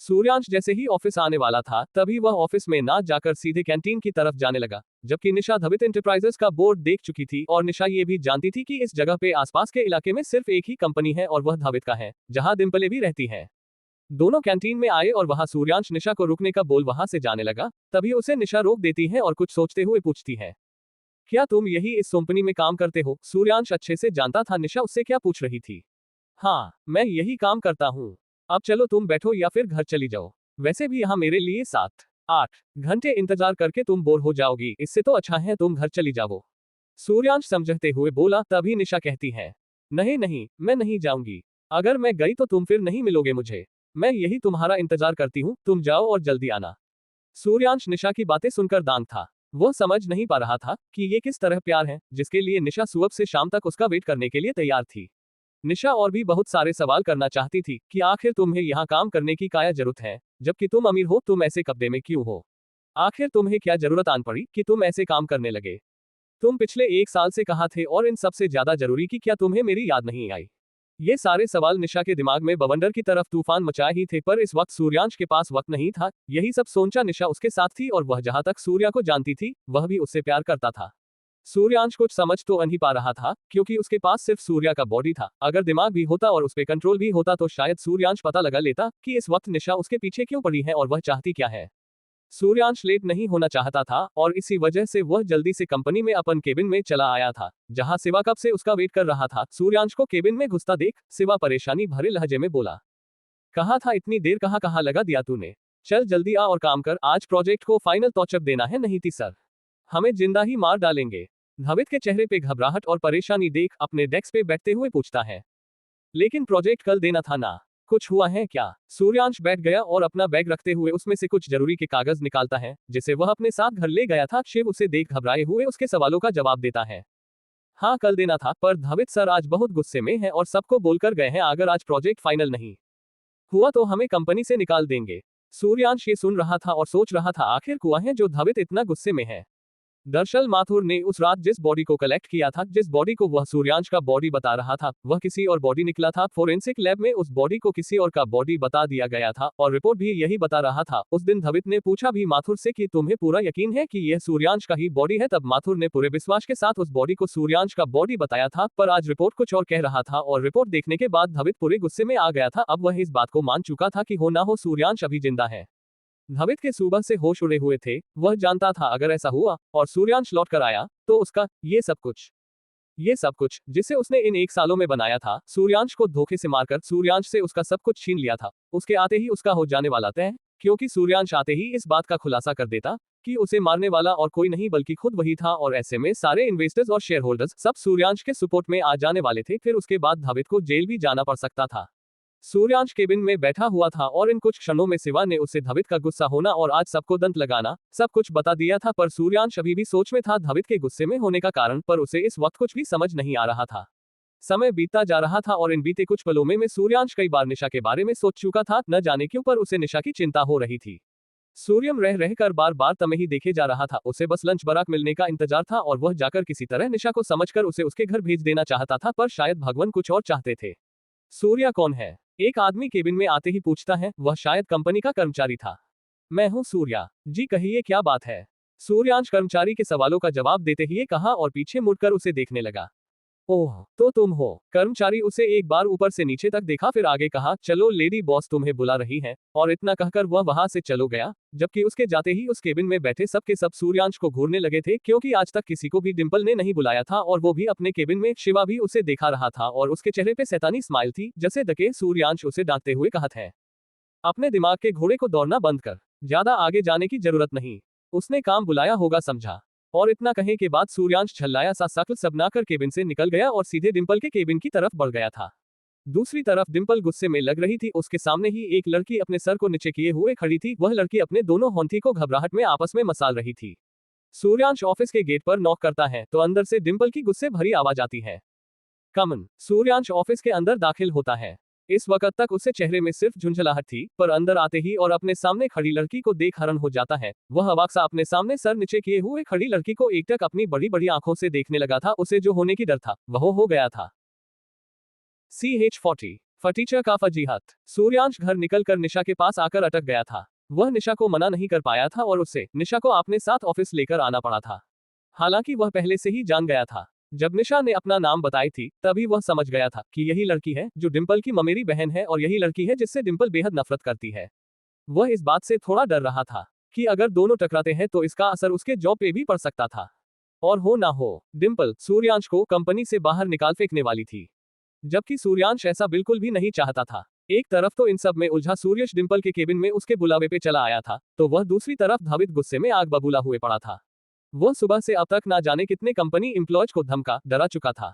सूर्यांश जैसे ही ऑफिस आने वाला था, तभी वह ऑफिस में ना जाकर सीधे कैंटीन की तरफ जाने लगा, जबकि निशा धवित एंटरप्राइजेस का बोर्ड देख चुकी थी, और निशा ये भी जानती थी कि इस जगह पे आसपास के इलाके में सिर्फ एक ही कंपनी है, और वह धवित का है, जहां डिंपले भी रहती है। दोनों कैंटीन में आए और वहां सूर्यांश निशा को रुकने का बोल वहां से जाने लगा, तभी उसे निशा रोक देती है और कुछ सोचते हुए पूछती है, क्या तुम यही इस कंपनी में काम करते हो? सूर्यांश अच्छे से जानता था निशा उससे क्या पूछ रही थी। हाँ, मैं यही काम करता हूँ। अब चलो तुम बैठो या फिर घर चली जाओ। वैसे भी यहाँ मेरे लिए 7-8 घंटे इंतजार करके तुम बोर हो जाओगी, इससे तो अच्छा है तुम घर चली जाओ। सूर्यांश समझते हुए बोला, तभी निशा कहती है, नहीं नहीं, मैं नहीं जाऊंगी। अगर मैं गई तो तुम फिर नहीं मिलोगे मुझे। मैं यही तुम्हारा इंतजार करती हूँ, तुम जाओ और जल्दी आना। सूर्यांश निशा की बातें सुनकर दांग था। वह समझ नहीं पा रहा था कि ये किस तरह प्यार है जिसके लिए निशा सुबह से शाम तक उसका वेट करने के लिए तैयार थी। निशा और भी बहुत सारे सवाल करना चाहती थी कि आखिर तुम्हें यहाँ काम करने की क्या जरूरत है, जबकि तुम अमीर हो, तुम ऐसे कपड़े में क्यों हो? आखिर तुम्हें क्या जरूरत आन पड़ी कि तुम ऐसे काम करने लगे? तुम पिछले 1 साल से कहाँ थे, और इन सबसे ज्यादा जरूरी कि क्या तुम्हें मेरी याद नहीं आई? ये सारे सवाल निशा के दिमाग में बवंडर की तरफ तूफान मचाए ही थे, पर इस वक्त सूर्यांश के पास वक्त नहीं था। यही सब सोचा निशा उसके साथ थी, और वह जहां तक सूर्या को जानती थी वह भी उससे प्यार करता था। सूर्यांश कुछ समझ तो नहीं पा रहा था, क्योंकि उसके पास सिर्फ सूर्या का बॉडी था। अगर दिमाग भी होता और उस पर कंट्रोल भी होता तो शायद सूर्यांश पता लगा लेता कि इस वक्त निशा उसके पीछे क्यों पड़ी है और वह चाहती क्या है। सूर्यांश लेट नहीं होना चाहता था, और इसी वजह से वह जल्दी से कंपनी में अपन केबिन में चला आया था, जहां शिवा कब से उसका वेट कर रहा था। सूर्यांश को केबिन में घुसता देख शिवा परेशानी भरे लहजे में बोला, कहा था इतनी देर कहाँ कहाँ लगा दिया तूने? चल जल्दी आ और काम कर, आज प्रोजेक्ट को फाइनल टचअप देना है, नहीं थी सर हमें जिंदा ही मार डालेंगे। धवित के चेहरे पे घबराहट और परेशानी देख अपने डेस्क पे बैठते हुए पूछता है, लेकिन प्रोजेक्ट कल देना था ना, कुछ हुआ है क्या? सूर्यांश बैठ गया और अपना बैग रखते हुए उसमें से कुछ जरूरी के कागज निकालता है, जिसे वह अपने साथ घर ले गया था। शिव उसे देख घबराए हुए उसके सवालों का जवाब देता है, हाँ कल देना था, पर धवित सर आज बहुत गुस्से में है और सबको बोलकर गए हैं अगर आज प्रोजेक्ट फाइनल नहीं हुआ तो हमें कंपनी से निकाल देंगे। सूर्यांश ये सुन रहा था और सोच रहा था आखिर हुआ है जो धवित इतना गुस्से में है। दरअसल माथुर ने उस रात जिस बॉडी को कलेक्ट किया था, जिस बॉडी को वह सूर्यांश का बॉडी बता रहा था, वह किसी और बॉडी निकला था। फोरेंसिक लैब में उस बॉडी को किसी और का बॉडी बता दिया गया था, और रिपोर्ट भी यही बता रहा था। उस दिन धवित ने पूछा भी माथुर से कि तुम्हें पूरा यकीन है कि यह सूर्यांश का ही बॉडी है? तब माथुर ने पूरे विश्वास के साथ उस बॉडी को सूर्यांश का बॉडी बताया था, पर आज रिपोर्ट कुछ और कह रहा था, और रिपोर्ट देखने के बाद धवित पूरे गुस्से में आ गया था। अब वह इस बात को मान चुका था कि हो ना हो सूर्यांश अभी जिंदा है। धवित के सुबह से होश उड़े हुए थे। वह जानता था अगर ऐसा हुआ और सूर्यांश लौट कर आया तो उसका ये सब कुछ जिसे उसने इन 1 सालों में बनाया था, सूर्यांश को धोखे से मारकर सूर्यांश से उसका सब कुछ छीन लिया था, उसके आते ही उसका हो जाने वाला तय। क्योंकि सूर्यांश आते ही इस बात का खुलासा कर देता कि उसे मारने वाला और कोई नहीं बल्कि खुद वही था, और ऐसे में सारे इन्वेस्टर्स और शेयर होल्डर्स सब सूर्यांश के सपोर्ट में आ जाने वाले थे। फिर उसके बाद धवित को जेल भी जाना पड़ सकता था। सूर्यांश केबिन में बैठा हुआ था, और इन कुछ क्षणों में शिवा ने उसे धवित का गुस्सा होना और आज सबको दंत लगाना सब कुछ बता दिया था। पर सूर्यांश अभी भी सोच में था धवित के गुस्से में होने का कारण, पर उसे इस वक्त कुछ भी समझ नहीं आ रहा था। समय बीतता जा रहा था, और इन बीते कुछ पलों में सूर्यांश कई बार निशा के बारे में सोच चुका था। न जाने क्यों पर उसे निशा की चिंता हो रही थी। सूर्यम रह रहकर बार बार तमे ही देखे जा रहा था। उसे बस लंच ब्रेक मिलने का इंतजार था, और वह जाकर किसी तरह निशा को समझकर उसे उसके घर भेज देना चाहता था, पर शायद भगवान कुछ और चाहते थे। सूर्या कौन है? एक आदमी केबिन में आते ही पूछता है। वह शायद कंपनी का कर्मचारी था। मैं हूं सूर्या जी, कहिए क्या बात है? सूर्यांश कर्मचारी के सवालों का जवाब देते ही कहा, और पीछे मुड़कर उसे देखने लगा। ओह तो तुम हो? कर्मचारी उसे एक बार ऊपर से नीचे तक देखा, फिर आगे कहा, चलो लेडी बॉस तुम्हें बुला रही है, और इतना कहकर वह वहां से चलो गया। जबकि उसके जाते ही उस केबिन में बैठे सब के सब सूर्यांश को घूरने लगे थे, क्योंकि आज तक किसी को भी डिंपल ने नहीं बुलाया था, और वो भी अपने केबिन में। शिवा भी उसे देखा रहा था, और उसके चेहरे पे शैतानी स्माइल थी, जैसे दके सूर्यांश उसे डांटते हुए कहत है, अपने दिमाग के घोड़े को दौड़ना बंद कर, ज्यादा आगे जाने की जरूरत नहीं। उसने काम बुलाया होगा समझा। और इतना कहे के बाद सूर्यांश झल्लाया सा शक्ल सब बनाकर केबिन से निकल गया और सीधे डिंपल के केबिन की तरफ बढ़ गया था। दूसरी तरफ डिंपल गुस्से में लग रही थी। उसके सामने ही एक लड़की अपने सर को नीचे किए हुए खड़ी थी। वह लड़की अपने दोनों होंठी को घबराहट में आपस में मसाल रही थी। सूर्यांश ऑफिस के गेट पर नॉक करता है तो अंदर से डिंपल की गुस्से भरी आवाज आती है, कमन। सूर्यांश ऑफिस के अंदर दाखिल होता है। इस वक्त तक उससे चेहरे में सिर्फ झुंझलाहट थी, पर अंदर आते ही और अपने सामने खड़ी लड़की को देख हैरान हो जाता है। वह अवाक सा अपने सामने सर नीचे किए हुए खड़ी लड़की को एकटक अपनी बड़ी बड़ी आंखों से देखने लगा था। उसे जो होने की डर था वह हो गया था। CH40 फटीचर का फजीहत। सूर्यांश घर निकलकर निशा के पास आकर अटक गया था। वह निशा को मना नहीं कर पाया था और उससे निशा को अपने साथ ऑफिस लेकर आना पड़ा था। हालांकि वह पहले से ही जान गया था। जब निशा ने अपना नाम बताई थी तभी वह समझ गया था कि यही लड़की है जो डिंपल की ममेरी बहन है, और यही लड़की है जिससे डिंपल बेहद नफरत करती है। वह इस बात से थोड़ा डर रहा था कि अगर दोनों टकराते हैं तो इसका असर उसके जॉब पे भी पड़ सकता था, और हो ना हो डिंपल सूर्यांश को कंपनी से बाहर निकाल फेंकने वाली थी। जबकि सूर्यांश ऐसा बिल्कुल भी नहीं चाहता था। एक तरफ तो इन सब में उलझा सूर्यश डिंपल के केबिन में उसके बुलावे पे चला आया था, तो वह दूसरी तरफ धवित गुस्से में आग बबूला हुए पड़ा था। वह सुबह से अब तक ना जाने कितने कंपनी एम्प्लॉयज को धमका डरा चुका था।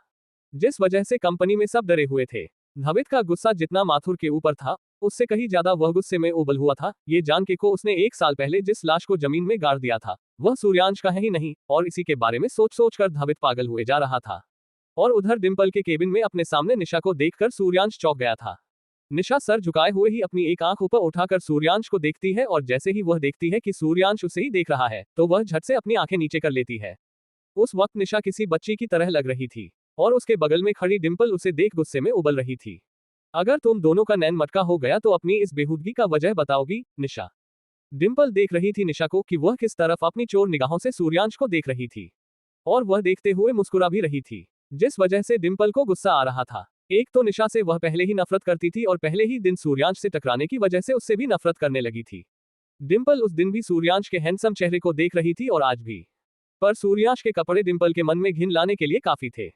जिस वजह से कंपनी में सब डरे हुए थे। धवित का गुस्सा जितना माथुर के ऊपर था, उससे कहीं ज्यादा वह गुस्से में उबल हुआ था। ये जान के को उसने 1 साल पहले जिस लाश को जमीन में गाड़ दिया था, वह सूर्यांश का है ही नहीं, और इसी के बारे में सोच सोच कर धवित पागल हुए जा रहा था। और उधर डिंपल के केबिन में अपने सामने निशा को देखकर सूर्यांश चौंक गया था। निशा सर झुकाए हुए ही अपनी एक आंख ऊपर उठाकर सूर्यांश को देखती है, और जैसे ही वह देखती है कि सूर्यांश उसे ही देख रहा है, तो वह झट से अपनी आंखें नीचे कर लेती है। उस वक्त निशा किसी बच्ची की तरह लग रही थी, और उसके बगल में खड़ी डिंपल उसे देख गुस्से में उबल रही थी। अगर तुम दोनों का नैन मटका हो गया तो अपनी इस बेहूदगी का वजह बताओगी, निशा? डिंपल देख रही थी निशा को कि वह किस तरफ अपनी चोर निगाहों से सूर्यांश को देख रही थी, और वह देखते हुए मुस्कुरा भी रही थी, जिस वजह से डिंपल को गुस्सा आ रहा था। एक तो निशा से वह पहले ही नफरत करती थी, और पहले ही दिन सूर्यांश से टकराने की वजह से उससे भी नफरत करने लगी थी। डिंपल उस दिन भी सूर्यांश के हैंडसम चेहरे को देख रही थी, और आज भी। पर सूर्यांश के कपड़े डिंपल के मन में घिन लाने के लिए काफी थे।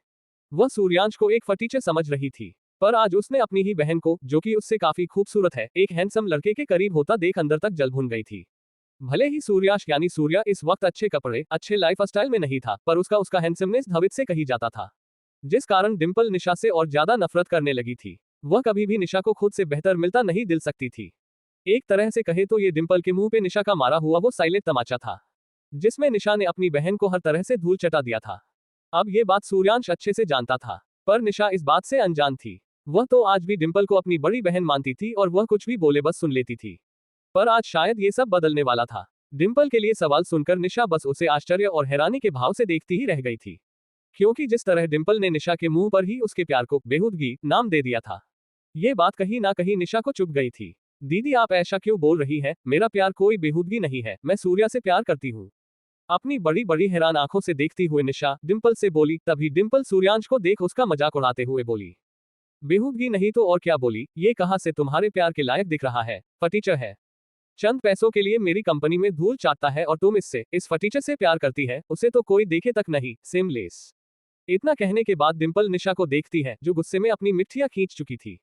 वह सूर्यांश को एक फटीचर समझ रही थी, पर आज उसने अपनी ही बहन को, जो कि उससे काफी खूबसूरत है, एक हैंडसम लड़के के करीब होता देख अंदर तक जल भुन गई थी। भले ही सूर्यांश यानी सूर्या इस वक्त अच्छे कपड़े, अच्छे लाइफस्टाइल में नहीं था, पर उसका हैंडसमनेस धवित से कही जाता था, जिस कारण डिंपल निशा से और ज्यादा नफरत करने लगी थी। वह कभी भी निशा को खुद से बेहतर मिलता नहीं दिल सकती थी। एक तरह से कहे तो ये डिंपल के मुंह पे निशा का मारा हुआ वो साइलेंट तमाचा था, जिसमें निशा ने अपनी बहन को हर तरह से धूल चटा दिया था। अब ये बात सूर्यांश अच्छे से जानता था, पर निशा इस बात से अनजान थी। वह तो आज भी डिंपल को अपनी बड़ी बहन मानती थी, और वह कुछ भी बोले बस सुन लेती थी। पर आज शायद ये सब बदलने वाला था। डिंपल के लिए सवाल सुनकर निशा बस उसे आश्चर्य और हैरानी के भाव से देखती ही रह गई थी, क्योंकि जिस तरह डिंपल ने निशा के मुंह पर ही उसके प्यार को बेहूदगी नाम दे दिया था, ये बात कहीं ना कहीं निशा को चुभ गई थी। दीदी आप ऐसा क्यों बोल रही है? मेरा प्यार कोई बेहूदगी नहीं है, मैं सूर्या से प्यार करती हूँ। अपनी बड़ी बड़ी हैरान आंखों से देखती हुए निशा डिंपल से बोली। तभी डिंपल सूर्यांश को देख उसका मजाक उड़ाते हुए बोली, बेहूदगी नहीं तो और क्या बोली, ये कहाँ से तुम्हारे प्यार के लायक दिख रहा है? फटीचर है, चंद पैसों के लिए मेरी कंपनी में धूल चाटता है, और तुम इस फटीचर से प्यार करती है? उसे तो कोई देखे तक नहीं, सेमलेस। इतना कहने के बाद डिंपल निशा को देखती है, जो गुस्से में अपनी मिट्टियां खींच चुकी थी।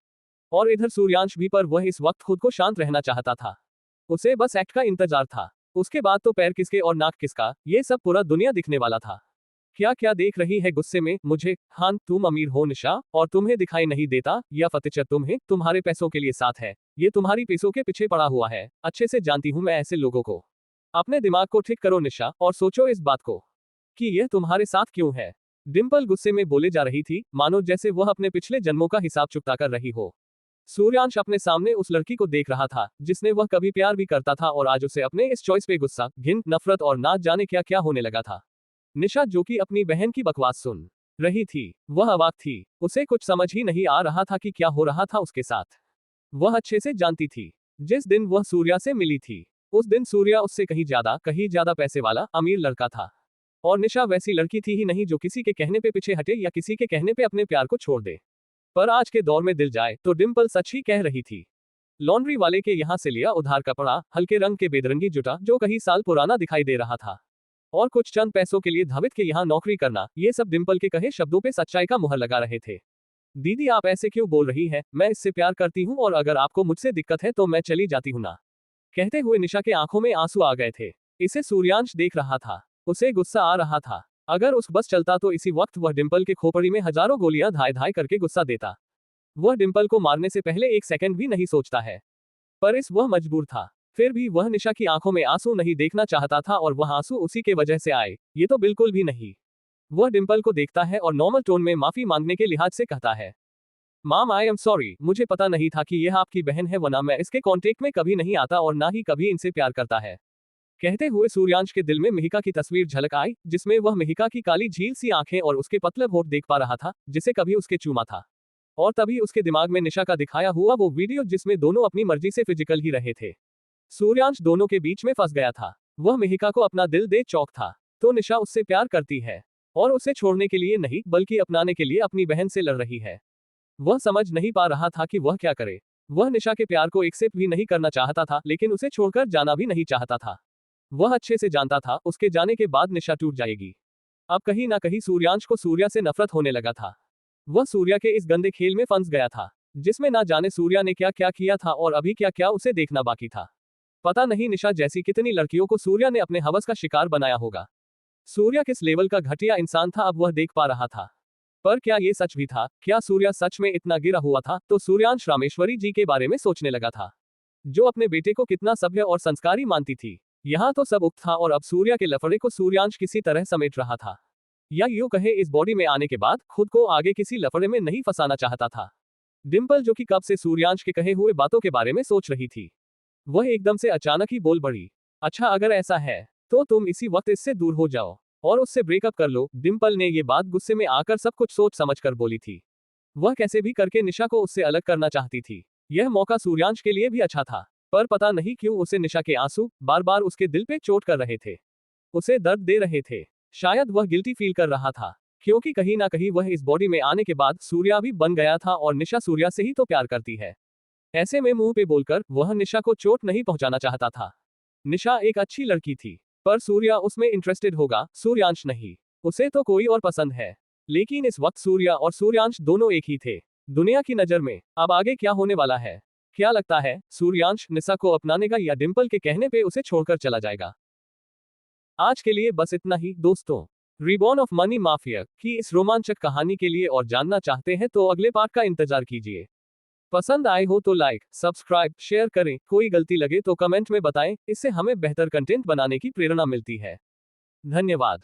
और इधर सूर्यांश भी, पर वह इस वक्त खुद को शांत रहना चाहता था। उसे बस एक्ट का इंतजार था। उसके बाद तो पैर किसके और नाक किसका, ये सब पूरा दुनिया दिखने वाला था। क्या क्या देख रही है गुस्से में मुझे? हाँ तुम अमीर हो निशा, और तुम्हें दिखाई नहीं देता, या फटीचर तुम्हें तुम्हारे पैसों के लिए साथ है, ये तुम्हारी पैसों के पीछे पड़ा हुआ है। अच्छे से जानती हूँ मैं ऐसे लोगों को। अपने दिमाग को ठीक करो निशा, और सोचो इस बात को कि यह तुम्हारे साथ क्यों है। डिंपल गुस्से में बोले जा रही थी, मानो जैसे वह अपने पिछले जन्मों का हिसाब चुकता कर रही हो। सूर्यांश अपने सामने उस लड़की को देख रहा था, जिसने वह कभी प्यार भी करता था, और आज उसे अपने इस चॉइस पे गुस्सा, घिन, नफरत और ना जाने क्या क्या होने लगा था। निशा, जो कि अपनी बहन की बकवास सुन रही थी, वह अवाक थी। उसे कुछ समझ ही नहीं आ रहा था कि क्या हो रहा था उसके साथ। वह अच्छे से जानती थी, जिस दिन वह सूर्या से मिली थी, उस दिन सूर्या उससे कहीं ज्यादा पैसे वाला अमीर लड़का था, और निशा वैसी लड़की थी ही नहीं जो किसी के कहने पे पीछे हटे, या किसी के कहने पे अपने प्यार को छोड़ दे। पर आज के दौर में दिल जाए तो डिंपल सच ही कह रही थी। लॉन्ड्री वाले के यहाँ से लिया उधार कपड़ा, हल्के रंग के बेदरंगी जुटा, जो कई साल पुराना दिखाई दे रहा था, और कुछ चंद पैसों के लिए धवित के यहाँ नौकरी करना, ये सब डिंपल के कहे शब्दों पे सच्चाई का मुहर लगा रहे थे। दीदी आप ऐसे क्यों बोल रही है? मैं इससे प्यार करती हूँ, और अगर आपको मुझसे दिक्कत है तो मैं चली जाती हूँ ना। कहते हुए निशा के आंखों में आंसू आ गए थे। इसे सूर्यांश देख रहा था, उसे गुस्सा आ रहा था। अगर उस बस चलता तो इसी वक्त वह डिंपल के खोपड़ी में हजारों गोलियां धाए धाए करके गुस्सा देता। वह डिंपल को मारने से पहले एक सेकंड भी नहीं सोचता है, पर वह मजबूर था। फिर भी वह निशा की आंखों में आंसू नहीं देखना चाहता था, और वह आंसू उसी के वजह से आए, ये तो बिल्कुल भी नहीं। वह डिंपल को देखता है और नॉर्मल टोन में माफी मांगने के लिहाज से कहता है, माम आई एम सॉरी, मुझे पता नहीं था कि यह आपकी बहन है, वरना मैं इसके कांटेक्ट में कभी नहीं आता और ना ही कभी इनसे प्यार करता है। कहते हुए सूर्यांश के दिल में मिहिका की तस्वीर झलक आई, जिसमें वह मिहिका की काली झील सी आंखें और उसके पतले होठ देख पा रहा था, जिसे कभी उसके चूमा था। और तभी उसके दिमाग में निशा का दिखाया हुआ वो वीडियो, जिसमें दोनों अपनी मर्जी से फिजिकल ही रहे थे। सूर्यांश दोनों के बीच में फंस गया था। वह मिहिका को अपना दिल दे चौक था। तो निशा उससे प्यार करती है, और उसे छोड़ने के लिए नहीं बल्कि अपनाने के लिए अपनी बहन से लड़ रही है। वह समझ नहीं पा रहा था कि वह क्या करे। वह निशा के प्यार को एक्सेप्ट भी नहीं करना चाहता था, लेकिन उसे छोड़कर जाना भी नहीं चाहता था। वह अच्छे से जानता था उसके जाने के बाद निशा टूट जाएगी। अब कहीं ना कहीं सूर्यांश को सूर्या से नफरत होने लगा था। वह सूर्या के इस गंदे खेल में फंस गया था, जिसमें ना जाने सूर्या ने क्या क्या किया था और अभी क्या क्या उसे देखना बाकी था। पता नहीं निशा जैसी कितनी लड़कियों को सूर्या ने अपने हवस का शिकार बनाया होगा। सूर्या किस लेवल का घटिया इंसान था अब वह देख पा रहा था। पर क्या ये सच भी था? क्या सूर्या सच में इतना गिरा हुआ था? तो सूर्यांश रामेश्वरी जी के बारे में सोचने लगा था, जो अपने बेटे को कितना सभ्य और संस्कारी मानती थी। यहाँ तो सब उक्त था और अब सूर्या के लफड़े को सूर्यांश किसी तरह समेट रहा था, या यूं कहे इस बॉडी में आने के बाद खुद को आगे किसी लफड़े में नहीं फंसाना चाहता था। डिम्पल, जो कि कब से सूर्यांश के कहे हुए बातों के बारे में सोच रही थी, वह एकदम से अचानक ही बोल पड़ी, अच्छा अगर ऐसा है तो तुम इसी वक्त इससे दूर हो जाओ और उससे ब्रेकअप कर लो। डिम्पल ने ये बात गुस्से में आकर सब कुछ सोच समझकर बोली थी। वह कैसे भी करके निशा को उससे अलग करना चाहती थी। यह मौका सूर्यांश के लिए भी अच्छा था, पर पता नहीं क्यों उसे निशा के आंसू बार बार उसके दिल पे चोट कर रहे थे, उसे दर्द दे रहे थे। शायद वह गिल्टी फील कर रहा था, क्योंकि कहीं ना कहीं वह इस बॉडी में आने के बाद सूर्या भी बन गया था और निशा सूर्या से ही तो प्यार करती है। ऐसे में मुंह पे बोलकर वह निशा को चोट नहीं पहुंचाना चाहता था। निशा एक अच्छी लड़की थी, पर सूर्या उसमें इंटरेस्टेड होगा, सूर्यांश नहीं। उसे तो कोई और पसंद है, लेकिन इस वक्त सूर्या और सूर्यांश दोनों एक ही थे दुनिया की नजर में। अब आगे क्या होने वाला है? क्या लगता है, सूर्यांश निशा को अपनानेगा या डिम्पल के कहने पे उसे छोड़कर चला जाएगा? आज के लिए बस इतना ही दोस्तों। रिबॉर्न ऑफ मनी माफिया की इस रोमांचक कहानी के लिए और जानना चाहते हैं तो अगले पार्ट का इंतजार कीजिए। पसंद आए हो तो लाइक, सब्सक्राइब, शेयर करें। कोई गलती लगे तो कमेंट में बताएं, इससे हमें बेहतर कंटेंट बनाने की प्रेरणा मिलती है। धन्यवाद।